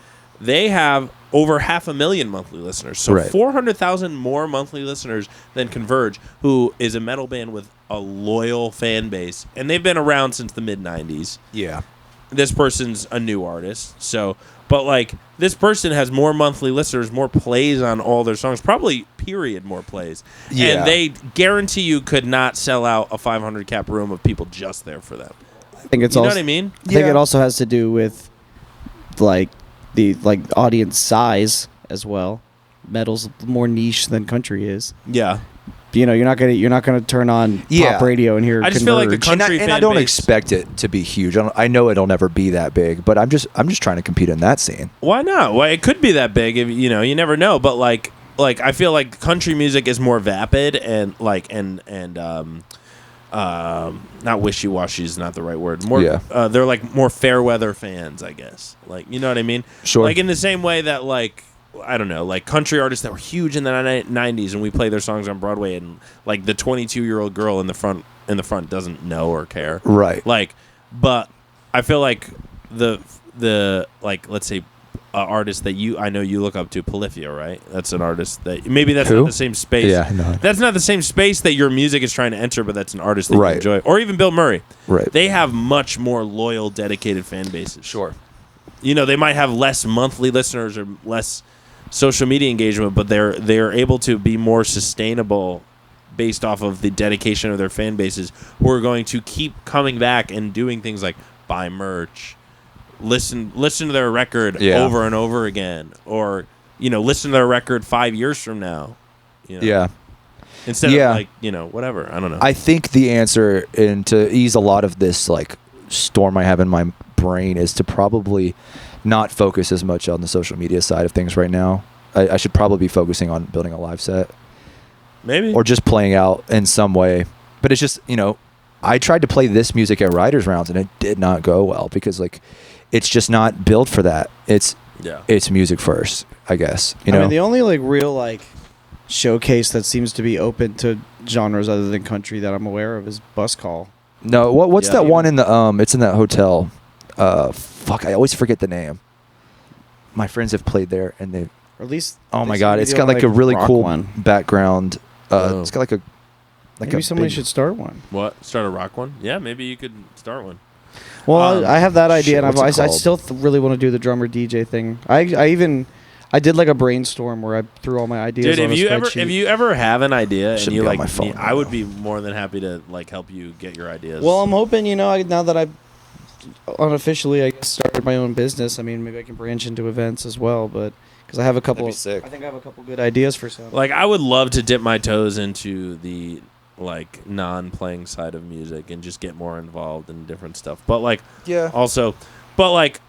they have over 500,000 monthly listeners. So 400,000 more monthly listeners than Converge, who is a metal band with a loyal fan base. And they've been around since the mid-90s. Yeah. This person's a new artist. So, but like, this person has more monthly listeners, more plays on all their songs, probably period more plays. Yeah. And they guarantee you could not sell out a 500 cap room of people just there for them. I think it's you know also, what I mean? I think it also has to do with like the audience size as well. Metal's more niche than country is. Yeah. You know, you're not gonna turn on pop radio and hear. I just feel like the Converge. country and fan I don't base, expect it to be huge. I know it'll never be that big, but I'm just trying to compete in that scene. Why not? Well, it could be that big. If you know, you never know. But like I feel like country music is more vapid and not wishy-washy is not the right word. More, they're like more fair weather fans, I guess. Like, you know what I mean? Sure. Like in the same way that like, I don't know, like country artists that were huge in the 90s and we play their songs on Broadway and like the 22-year-old girl in the front doesn't know or care. Right. Like, but I feel like the like, let's say artist that I know you look up to, Polyphia, right? That's an artist that maybe that's not the same space. Yeah, no. That's not the same space that your music is trying to enter, but that's an artist that you Right. enjoy. Or even Bill Murray. Right. They have much more loyal, dedicated fan bases. Sure. You know, they might have less monthly listeners or less social media engagement, but they're able to be more sustainable based off of the dedication of their fan bases, who are going to keep coming back and doing things like buy merch, listen to their record over and over again, or you know, listen to their record 5 years from now. You know? Yeah. Instead of like, you know, whatever. I don't know. I think the answer, and to ease a lot of this like storm I have in my brain, is to probably not focus as much on the social media side of things right now. I should probably be focusing on building a live set. Maybe. Or just playing out in some way. But it's just, you know, I tried to play this music at Writers Rounds and it did not go well because like it's just not built for that. It's music first, I guess. You know? I mean, the only like real like showcase that seems to be open to genres other than country that I'm aware of is Bus Call. No, what's that one in the it's in that hotel. Fuck, I always forget the name. My friends have played there and they've, or at least, oh my god, it's got like a really cool background. It's got like maybe somebody should start one. What? Start a rock one? Yeah, maybe you could start one. Well, I have that idea, shit, and what's it I called? still really want to do the drummer DJ thing. I did like a brainstorm where I threw all my ideas. Dude, on a spreadsheet. if you ever have an idea and you be on like, my phone I right would now. be more than happy to like help you get your ideas. Well, I'm hoping, you know, now that I've unofficially I started my own business, I mean, maybe I can branch into events as well, but because I have a couple, That'd be sick. I think I have a couple good ideas for some. like I would love to dip my toes into the like non-playing side of music and just get more involved in different stuff. But like, also, but like,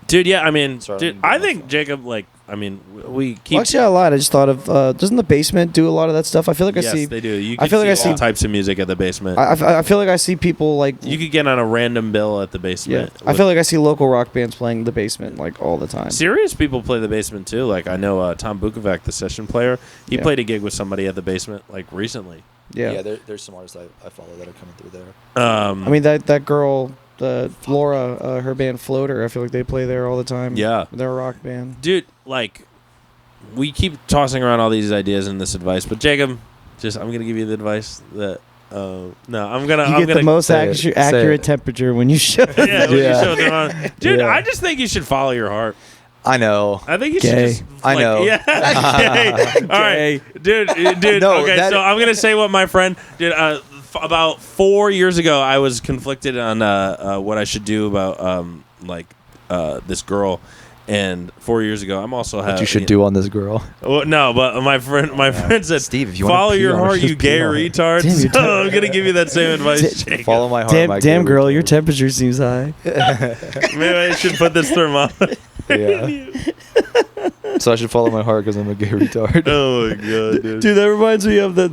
dude, yeah, I mean, dude, I think Jacob, like, I mean, we keep. Well, actually, I lied. I just thought of. Doesn't the Basement do a lot of that stuff? I feel like I yes, see. they do. You I can feel like see I all see types of music at the Basement. I feel like I see people like. You could get on a random bill at the Basement. I feel like I see local rock bands playing the Basement like all the time. Serious people play the Basement too. Like I know Tom Bukovac, the session player, he played a gig with somebody at the Basement like recently. Yeah. There's some artists I follow that are coming through there. I mean that girl, Laura, her band Floater. I feel like they play there all the time. Yeah, they're a rock band, dude. Like, we keep tossing around all these ideas and this advice, but Jacob, I'm gonna give you the advice that. No, I'm gonna. The most accurate it. temperature when you show. Yeah, when you show them on. Dude, I just think you should follow your heart. I know. I think you Gay. should just. I know. Yeah. Gay. All right, dude. No, okay, so I'm gonna say what my friend did. About 4 years ago, I was conflicted on what I should do about this girl. And 4 years ago, I'm also What you should do on this girl. Well, no, but my friend said, Steve, if you follow wanna pee your on her, heart, just you gay pee on her." retard. Damn, So I'm gonna give you that same advice. Jacob. Follow my heart. my Damn gay girl, retard. your temperature seems high. Maybe I should put this thermometer. Yeah. So I should follow my heart because I'm a gay retard. Oh my god, dude. Dude, that reminds me of the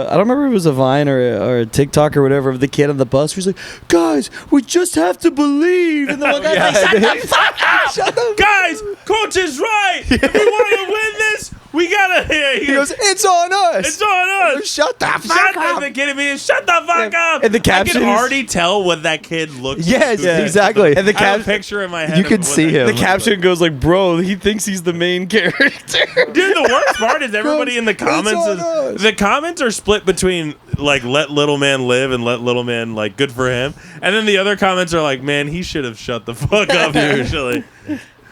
I don't remember if it was a Vine or a TikTok or whatever of the kid on the bus who's like, guys, we just have to believe. And the one guy's like, shut the fuck up! Guys, coach is right. If we want to win this, We gotta. He goes, "It's on us. It's on us. Shut the fuck up." The kid me. Shut the fuck up. And the caption I can is- already tell what that kid looks. Yes, like. exactly. And the I have a cap- picture in my head. You of can what see that him. The kid caption goes like, "Bro, he thinks he's the main character." Dude, the worst part is everybody in the comments on us. the comments are split between like let little man live and let little man like good for him. And then the other comments are like, man, he should have shut the fuck up usually.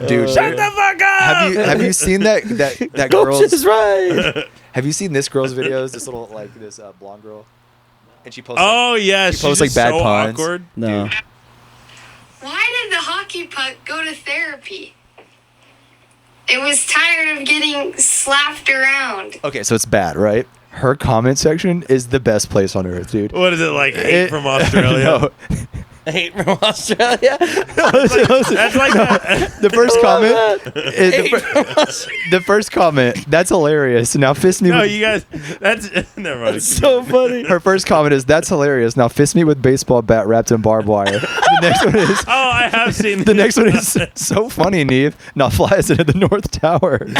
Dude, Shut the fuck up! have you seen that Ghost girl's? is right. Have you seen this girl's videos? This little this blonde girl, and she posts. Oh yeah, she's posts, like, just bad so puns. awkward. No. Why did the hockey puck go to therapy? It was tired of getting slapped around. Okay, so it's bad, right? Her comment section is the best place on earth, dude. What is it like? Hate from Australia? No. Hate from Australia. That's like The first comment. The first comment. That's hilarious. Now fist me. no, with, you guys. That's never mind. So funny. her first comment is, "That's hilarious." Now fist me with baseball bat wrapped in barbed wire. The next one is. Oh, I have seen. The next one is so funny, Neve. Now fly us into the North Tower. The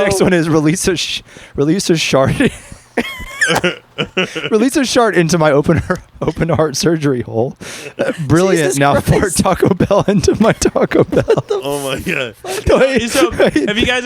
next one is release a shard. Release a shard into my open heart surgery hole. Brilliant. Jesus Now fart Christ. Taco Bell into my Taco Bell. Oh my god. Wait, So, wait. have you guys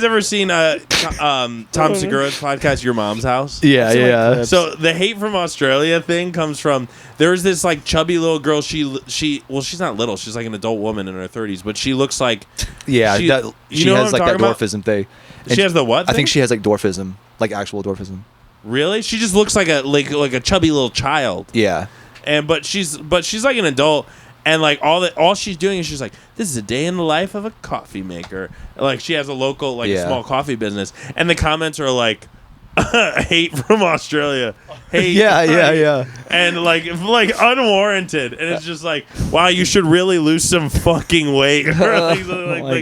ever seen Tom Segura's podcast Your Mom's House? Yeah. So the hate from Australia thing comes from there's this like chubby little girl. She's not little. She's like an adult woman in her 30s, but she looks like Yeah, She- that, you she know what has I'm like that talking about? dwarfism thing. she has the what? I think thing? she has like dwarfism, like actual dwarfism. Really? She just looks like a chubby little child. Yeah. But she's like an adult, and like all she's doing is she's like, this is a day in the life of a coffee maker. Like she has a local a small coffee business, and the comments are like, hate from Australia. Hate. Yeah. And like unwarranted, and it's just like, wow, you should really lose some fucking weight. It's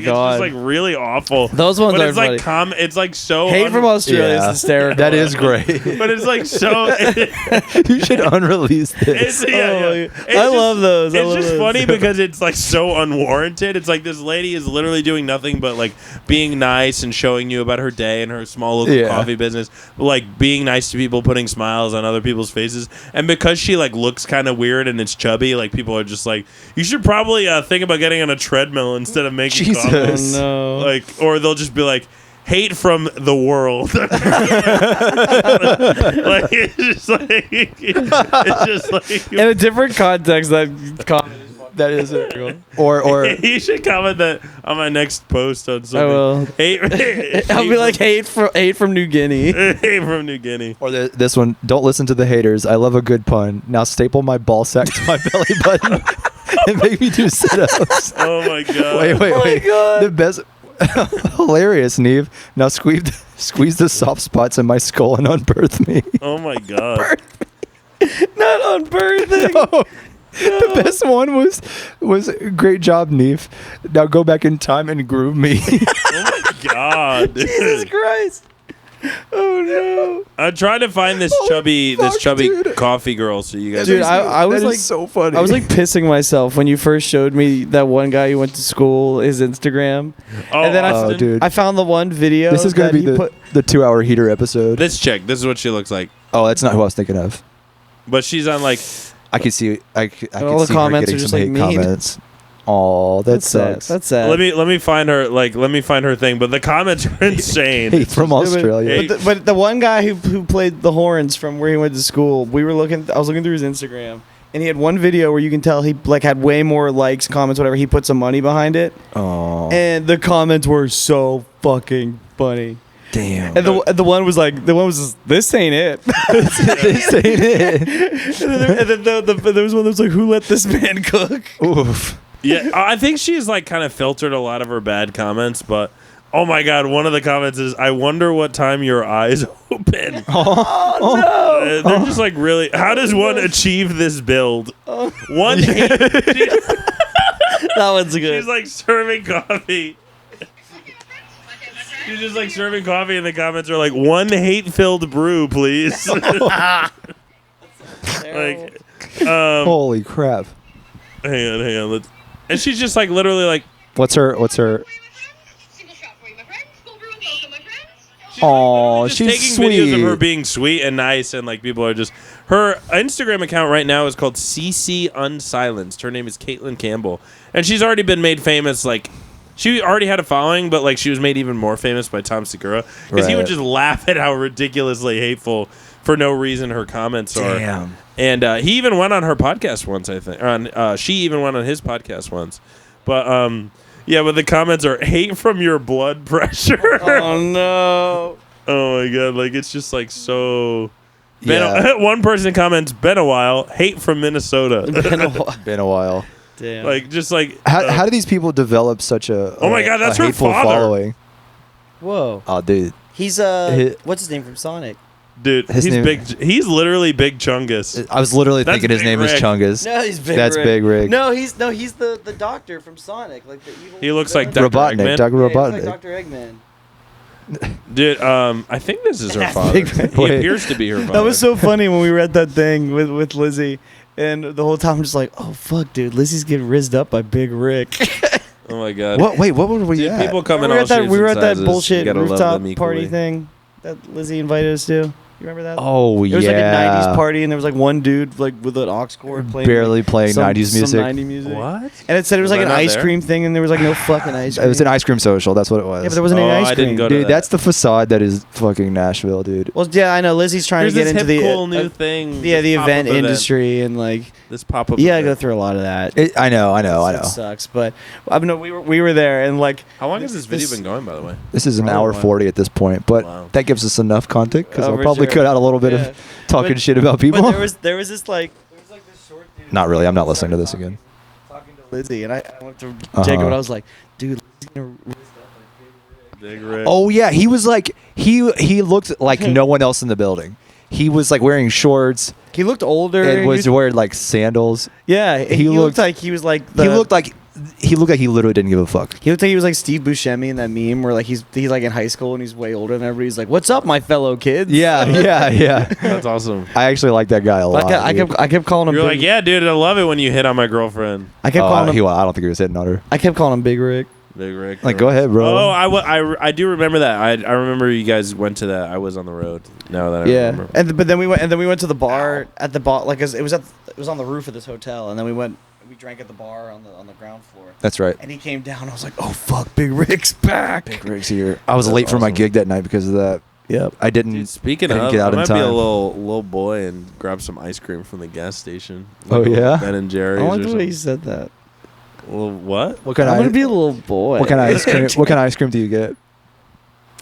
just like really awful. Those ones but are it's like it's like so Hate from Australia Yeah. is hysterical. That is great. but it's like so. You should unrelease this. It's, yeah. It's I love those. I It's love just those. funny because it's like so unwarranted. It's like this lady is literally doing nothing but like being nice and showing you about her day and her small local coffee business, like being nice to people, putting smiles on other people's faces. And because she like looks kind of weird and it's chubby, like people are just like, you should probably think about getting on a treadmill instead of making Jesus. coffee. Oh, no. Like, or they'll just be like, hate from the world. Like it's just like In a different context, that comment is fucking That is it. Or you should comment that on my next post on something. I will. Hate I'll be like hate from New Guinea. hate from New Guinea. or this one. Don't listen to the haters. I love a good pun. Now staple my ball sack to my belly button and make me do sit-ups. Oh my god. Wait. Oh my God. The best. Hilarious, Neve. Now squeeze the soft spots in my skull and unbirth me. Oh my god. Not on birthday. No. The best one was great job, Neve. Now go back in time and groove me. Oh my god. Jesus Christ. Oh no. I'm trying to find this Holy fuck, chubby dude. coffee girl so you guys Dude, can see. I was That is like so funny. I was like pissing myself when you first showed me that one guy who went to school, his Instagram. Oh, and then Austin. dude. I found the one video. This is gonna that be he the put. 2-hour heater episode. This chick, this is what she looks like. Oh, that's not who I was thinking of. But she's on like I could see. I could all the see comments her are getting just, some like, hate mean. comments. Oh, that That's sad. sucks. That's sad. let me find her thing, but the comments are insane. Hate from Australia. Hey. But the one guy who played the horns from where he went to school, I was looking through his Instagram, and he had one video where you can tell he like had way more likes, comments, whatever. He put some money behind it, Oh, and the comments were so fucking funny. damn. And the one was this ain't it. This ain't it. and then there was one that was like, who let this man cook? Oof. Yeah, I think she's like kind of filtered a lot of her bad comments, but oh my god, one of the comments is, I wonder what time your eyes open. Oh no! They're just like, really, how does one achieve this build? One That one's good. she's like serving coffee. She's just like serving coffee, and the comments are like, one hate-filled brew, please. Like, Holy crap. hang on. And she's just like literally like, What's her? Oh, just she's taking videos of her sweet. being sweet and nice, and like people are just. Her Instagram account right now is called CC Unsilenced. Her name is Caitlin Campbell, and she's already been made famous. Like, she already had a following, but like she was made even more famous by Tom Segura because he would Right. just laugh at how ridiculously hateful for no reason her comments are. Damn. And he even went on her podcast once, I think. She even went on his podcast once, but yeah, but the comments are hate from your blood pressure. Oh no. Oh my god, like it's just like so. Yeah. One person comments, "Been a while." Hate from Minnesota. Been a while. Damn. Like just like How do these people develop such a Oh my God, that's a her hateful father. following? Whoa. Oh, dude. He's Hi- what's his name from Sonic? dude, His he's name- big. He's literally Big Chungus. I was literally That's thinking his Big name is Rick. Chungus. No, he's Big That's Rick. Big Rick. No, he's the doctor from Sonic, like the evil. He looks like villain. Dr. Robotnik. Eggman? Dr. Yeah, he looks Robotnik. like Dr. Eggman. Dude, I think this is her father. Big Rick. He Wait. appears to be her father. That was so funny when we read that thing with Lizzie, and the whole time I'm just like, oh fuck, dude, Lizzie's getting rizzed up by Big Rick. Oh my god. What? Wait, what were we Dude, at? people come in we were all at that, shapes we were and at that sizes. You bullshit gotta love rooftop them equally. party thing that Lizzie invited us to. You remember that? Oh, It was yeah. like a 90s party, and there was like one dude like with an aux cord playing Barely playing some, 90s some music. 90s music. What? And it said it was Was like I an not ice there? cream thing, and there was like no fucking ice cream. It was an ice cream social. That's what it was. Yeah, but there wasn't any Oh, ice I cream. didn't go to Dude, that. that's the facade that is fucking Nashville, dude. Well, yeah, I know Lizzie's trying Here's to get this into hip, the cool new thing. yeah, this the pop-up event industry, and like This pop-up. you gotta go event. through a lot of that. I know. It sucks, but I mean, we were there, and like How long has this video been going, by the way? This is an Oh, hour wow. 40 at this point, but Wow. that gives us enough content because Oh, I'll for probably sure. cut out a little bit Yeah. of talking But- shit about people. But there was this like this short dude. Not really. I'm not listening to this again. Talking to Lizzie, and I went to Uh-huh. Jacob, and I was like, dude, Lizzie's gonna rizz up like Big Rick. Big Rick. Oh yeah, he was like he looked like no one else in the building. He was like wearing shorts He looked older. and he was wearing like sandals. yeah, he looked looked- like he was like He looked like he literally didn't give a fuck. he looked like he was like Steve Buscemi in that meme where like he's like in high school and he's way older than everybody. He's like, "What's up, my fellow kids?" Yeah, yeah. That's awesome. I actually like that guy a lot. Like dude. I kept calling him. You're Big, like, yeah, dude, I love it when you hit on my girlfriend. I kept calling him. I don't think he was hitting on her. I kept calling him Big Rick. Big Rick. Like, go ahead, bro. Oh, I do remember that. I remember you guys went to that. I was on the road. Now that I Yeah, remember. but then we went to the bar at the bar like 'cause it was on the roof of this hotel, and then we drank at the bar on the ground floor. That's right. And he came down. I was like, "Oh fuck, Big Rick's back." Big Rick's here. I was That's late for my awesome. gig that night because of that. Yep. I didn't. Dude, speaking couldn't of, get out I in might be a time. little boy and grab some ice cream from the gas station. Oh, Like a yeah? Ben and Jerry's. I or like the way something. you said that. Well, what? What kind I'm gonna of be a little boy. what kind of ice cream? What kind of ice cream do you get?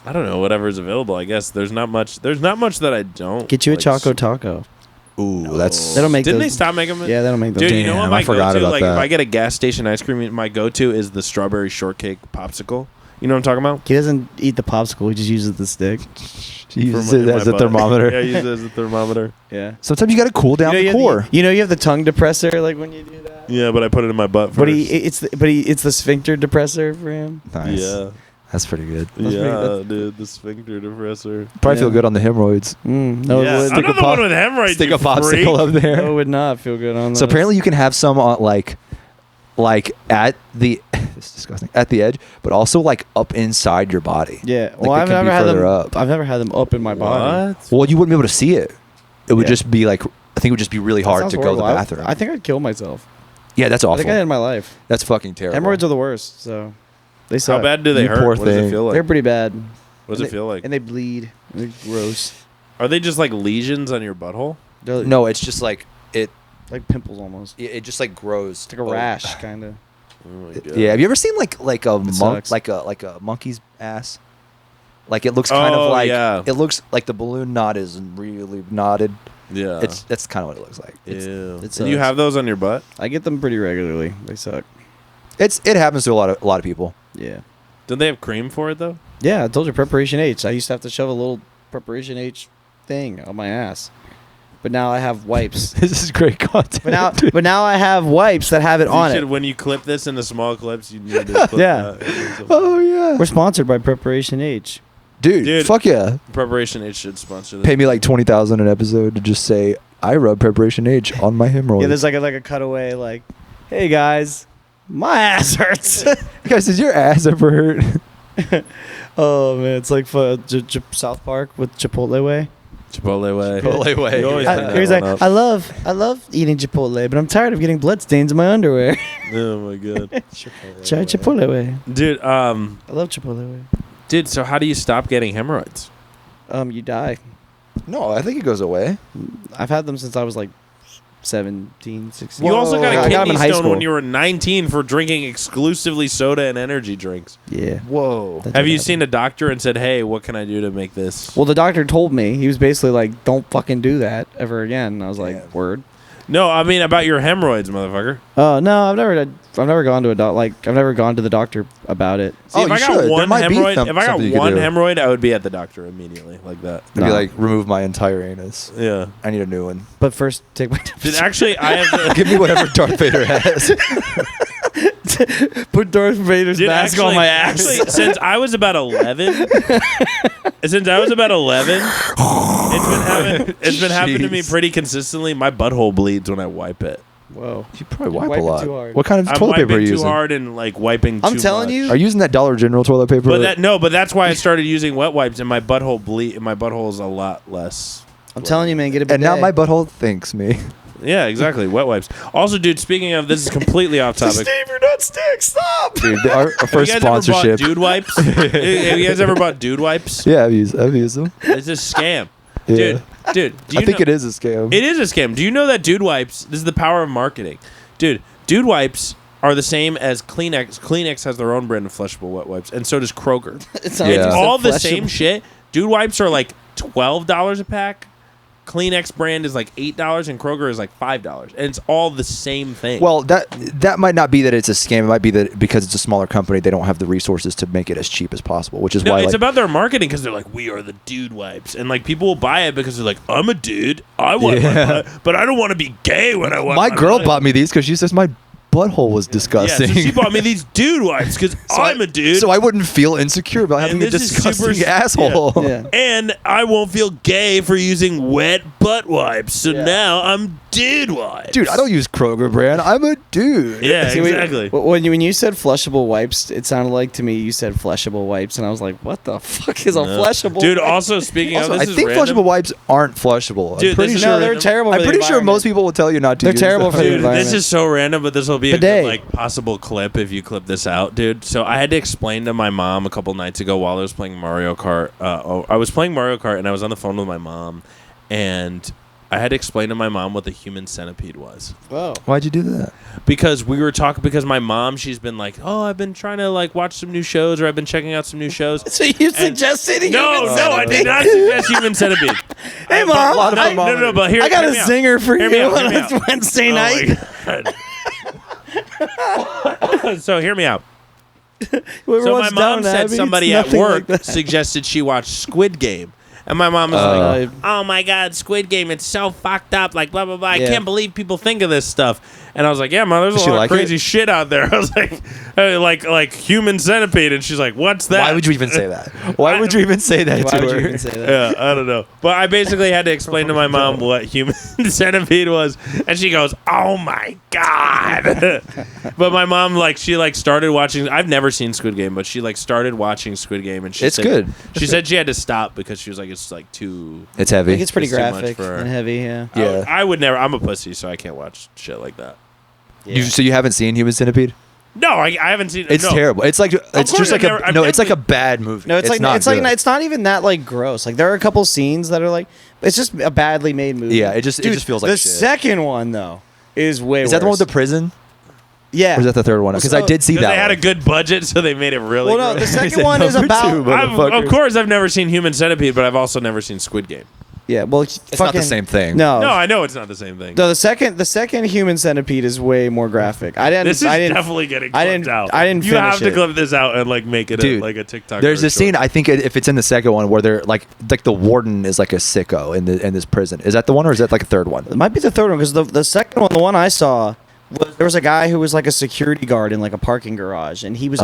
I don't know. Whatever's available. I guess there's not much. There's not much that I don't Get you a like, Choco Taco. Ooh, that's They don't make Didn't those- they stop making them? Yeah, they don't make those. Dude, you know what Damn, my I forgot go-to? about Like, that. if I get a gas station ice cream, my go-to is the strawberry shortcake popsicle. You know what I'm talking about? He doesn't eat the popsicle. He just uses the stick. He For uses my- it as my a butt. thermometer. Yeah, I use it as a thermometer. Yeah. Sometimes you got to cool down the core. You have the tongue depressor like when you do that. Yeah, but I put it in my butt first. But it's the sphincter depressor for him. Nice. Yeah. That's pretty good. Yeah, dude, the sphincter depressor. Probably feel Yeah. good on the hemorrhoids. No, Yeah, it would. I'm not the one with hemorrhoids. Stick you a popsicle freak. up there. No, it would not feel good on. So those. apparently you can have some on like at the this is disgusting at the edge, but also like up inside your body. Yeah. Like, Well, they I've can never be had them. further up. I've never had them up in my body. What? Well, you wouldn't be able to see it. It would Yeah. just be like I think it would just be really That hard sounds to go to the horrible. bathroom. I think I'd kill myself. Yeah, that's I awful. think I did in my life. That's fucking terrible. Hemorrhoids are the worst. So they How suck. bad do they You hurt? poor What does it thing. feel like? They're pretty bad. What does And it feel like? And they bleed. They're gross. Are they just like lesions on your butthole? They're No, it's just like it. like pimples almost. It just like grows. It's like a rash, kind of. Oh my God. Yeah. Have you ever seen like a monk sucks. like a monkey's ass? Like it looks kind Oh, of like yeah. it looks like the balloon knot isn't really knotted. Yeah. That's kind of what it looks like. Ew. it And you sucks. have those on your butt? I get them pretty regularly. They suck. It happens to a lot of people. Yeah. Don't they have cream for it though? Yeah, I told you Preparation H. I used to have to shove a little Preparation H thing on my ass. But now I have wipes. This is great content. But now I have wipes that have it on You should, it. when you clip this into small clips, you need to clip Yeah. that. Oh yeah, We're sponsored by Preparation H. dude, fuck yeah. Preparation H should sponsor this. Pay me like 20,000 an episode to just say I rub Preparation H on my hemorrhoids. Yeah, there's like a cutaway like, hey guys, my ass hurts. Guys, does your ass ever hurt? Oh man, it's like for South Park with Chipotle Way. Chipotle way. Chipotle way. You always bring that He's one like, up. I love eating Chipotle, but I'm tired of getting bloodstains in my underwear. Oh my god, Try Chipotle Way. dude. I love Chipotle Way. Dude. So how do you stop getting hemorrhoids? You die. No, I think it goes away. I've had them since I was like 17, 16. You also got I a got 'em in kidney high stone school. when you were 19 for drinking exclusively soda and energy drinks. Yeah. Whoa. That Have did you happen. seen a doctor and said, "Hey, what can I do to make this?" Well, the doctor told me. He was basically like, "Don't fucking do that ever again." And I was like, Yeah. "Word." No, I mean about your hemorrhoids, motherfucker. Oh no, I've never gone to a I've never gone to the doctor about it. See, Oh, if you I got should. There one might be hemorrhoid, if I got something you could one do. hemorrhoid, I would be at the doctor immediately, like that. Maybe No. like remove my entire anus. Yeah. I need a new one. But first, take my Dude, actually, I have. Give me whatever Darth Vader has. put Darth Vader's Dude, mask on my ass. Actually, since I was about 11, it's been happening to me Jeez. pretty consistently. My butthole bleeds when I wipe it. Whoa. You probably You wipe wipe a it lot. too hard. What kind of I'm toilet paper are wiping you too using? hard and like wiping. I'm too telling much. you. Are you using that Dollar General toilet paper? But that's why I started using wet wipes, and my butthole bleed. My butthole is a lot less. I'm telling you, man, get a bidet. and now my butthole thanks me. Yeah, exactly. Wet wipes. Also, dude, speaking of, this is completely off topic. you're not stick. Stop. Dude, our Have first you guys ever sponsorship. bought dude wipes? Have you guys ever bought dude wipes? Yeah, I've used them. It's a scam. Yeah. Dude, do you I think know, it is a scam. It is a scam. Do you know that dude wipes, this is the power of marketing. Dude wipes are the same as Kleenex. Kleenex has their own brand of flushable wet wipes, and so does Kroger. It's Yeah. It's just all the same shit. Dude wipes are like $12 a pack. Kleenex brand is like $8 and Kroger is like $5, and it's all the same thing. Well, that might not be that it's a scam. It might be that because it's a smaller company, they don't have the resources to make it as cheap as possible, which is no, why it's like, about their marketing, because they're like, we are the dude wipes, and like people will buy it because they're like, I'm a dude, I wipe my butt, but I don't want to be gay when I wipe my girl butt. bought me these because she says my butthole was Yeah, disgusting. so she bought me these dude wipes because I'm a dude. So I wouldn't feel insecure about having a this is super- disgusting asshole. Yeah. and I won't feel gay for using wet butt wipes. So now I'm dude wipes. Dude, I don't use Kroger brand. I'm a dude. Yeah, See, exactly. when you said flushable wipes, it sounded like to me you said fleshable wipes, and I was like, what the fuck is a fleshable? Dude, wipe? also speaking Also, of, I this think is random. flushable wipes aren't flushable. Dude, I'm pretty this is sure. no, they're terrible. For I'm the pretty sure most environment. people will tell you not to. They're use terrible them. for the Dude, environment. this is so random, but this will be a Bidet. good, like, possible clip if you clip this out, dude. So I had to explain to my mom a couple nights ago while I was playing Mario Kart. I was playing Mario Kart and I was on the phone with my mom, and I had to explain to my mom what the human centipede was. Whoa. Why'd you do that? Because we were talking, because my mom, she's been like, oh, I've been trying to like watch some new shows, or I've been checking out some new shows. So you suggested No, I did not suggest human centipede. Hey, Mom, No, but here, I got hear a me out. zinger for Hear you me out, hear on me out. Wednesday Oh night. my God. So hear me out. Whoever So my wants mom Downton said Abbey, somebody it's at nothing work like that. suggested she watch Squid Game. And my mom was like, oh my God, Squid Game, it's so fucked up, like blah, blah, blah. Yeah. I can't believe people think of this stuff. And I was like, yeah, Mom, there's Does a she lot like of crazy it? shit out there. I was like human centipede. And she's like, what's that? Why would you even say that? Why would you even say that Why to would her? you even say that? Yeah, I don't know. But I basically had to explain to my mom what human centipede was, and she goes, "Oh my God." But my mom, like, she like started watching. I've never seen Squid Game, but she like started watching Squid Game, and she It's said, good. She said she had to stop because she was like, it's like too. It's I heavy. think it's pretty It's too much graphic for her. and heavy. Yeah. Yeah. I would never. I'm a pussy, so I can't watch shit like that. So you haven't seen Human Centipede? No, I haven't seen. It's no. terrible. It's like it's course just like I've never- I've it's like a definitely- bad movie. No, it's like not it's like good. it's not even that like gross. Like there are a couple scenes that are like it's just a badly made movie. Yeah, it just feels like the shit. second one though is way. Is that the one worse. with the prison? Yeah. Or is that the third one? Because I So- did see that. Because they had a one. good budget, so they made it really. Well, no, gross. the He second said one is number about. two, but- Of motherfuckers. course, I've never seen Human Centipede, but I've also never seen Squid Game. Yeah, well, It's not the same thing. No, No, I know it's not the same thing. No, the second Human Centipede is way more graphic. I didn't. This is I didn't. definitely getting I clipped didn't- out. I didn't You have finish to it. clip this out and like make it Dude, like a TikTok. There's or a scene. short. I think if it's in the second one where they're like the warden is like a sicko in this prison. Is that the one or is that like a third one? It might be the third one because the second one, the one I saw, was there was a guy who was like a security guard in like a parking garage, and he was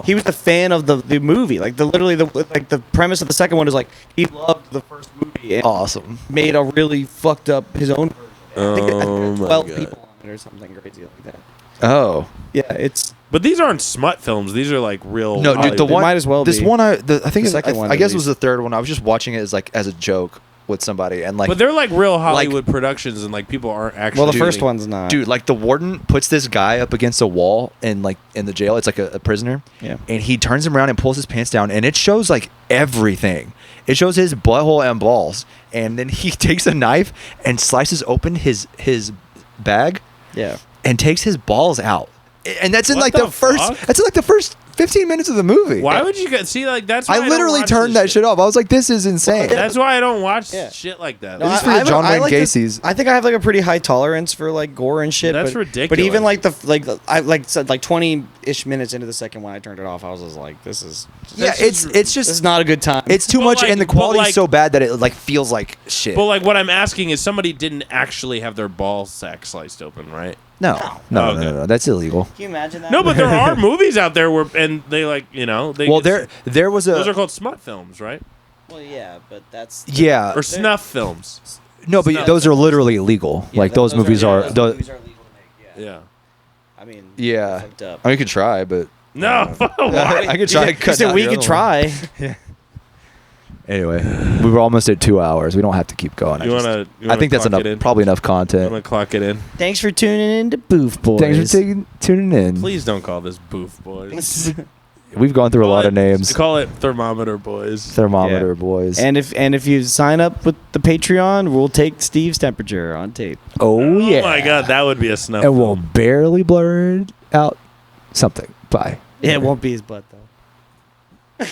he was a fan of the movie. Like the premise of the second one is like he loved the first movie and Awesome. made a really fucked up his own version. I think it had Oh my 12 God. people on it or something crazy like that. Oh. Yeah, it's But these aren't smut films. These are like real. No, dude, the They one might as well This be. one, I think The second one, I at guess it was least. the third one. I was just watching it as a joke with somebody, and like, But they're like real Hollywood productions, and like people aren't actually. well, the first doing- one's not. dude, like the warden puts this guy up against a wall in the jail. It's like a prisoner. Yeah. And he turns him around and pulls his pants down, and it shows like everything. It shows his butthole and balls, and then he takes a knife and slices open his bag Yeah. and takes his balls out. And that's in What like the the first. fuck? That's in like the first 15 minutes of the movie. Why would you see like that's? Why I don't literally watch turned this that shit off. I was like, this is insane. That's why I don't watch Yeah. shit like that. No, This is for your John Wayne like Gacy's. I think I have like a pretty high tolerance for like gore and shit. That's but, ridiculous. But even like I like said like 20-ish minutes into the second one, I turned it off. I was just like, this is Yeah, This it's this is just not a good time. it's too But much, like- and the but quality like- is so bad that it like feels like shit. But like what I'm asking is somebody didn't actually have their ball sack sliced open, right? no, Oh, okay. that's illegal. Can you imagine that? No, but there are movies out there where and they like they Well, get- there was those are a called smut films, right? Well, yeah, but that's yeah Or snuff films. no, but snuff those are literally illegal. Yeah, like those movies are. those tho- movies are legal to make. Yeah. Yeah. I mean, yeah, fucked up. I mean, you could try, but No, why? I could try. You cut said down we your could other try. Anyway, we were almost at 2 hours. We don't have to keep going. You wanna I think that's clock enough. it in? Probably enough I'm content. gonna clock it in. Thanks for tuning in to Boof Boys. Thanks for tuning in. Please don't call this Boof Boys. We've gone through a lot of names. Call it Thermometer Boys. Thermometer Yeah. boys. And if you sign up with the Patreon, we'll take Steve's temperature on tape. oh yeah. Oh my god, that would be a snuff. And we'll film. barely blur it out something. Bye. Yeah, it won't be his butt though.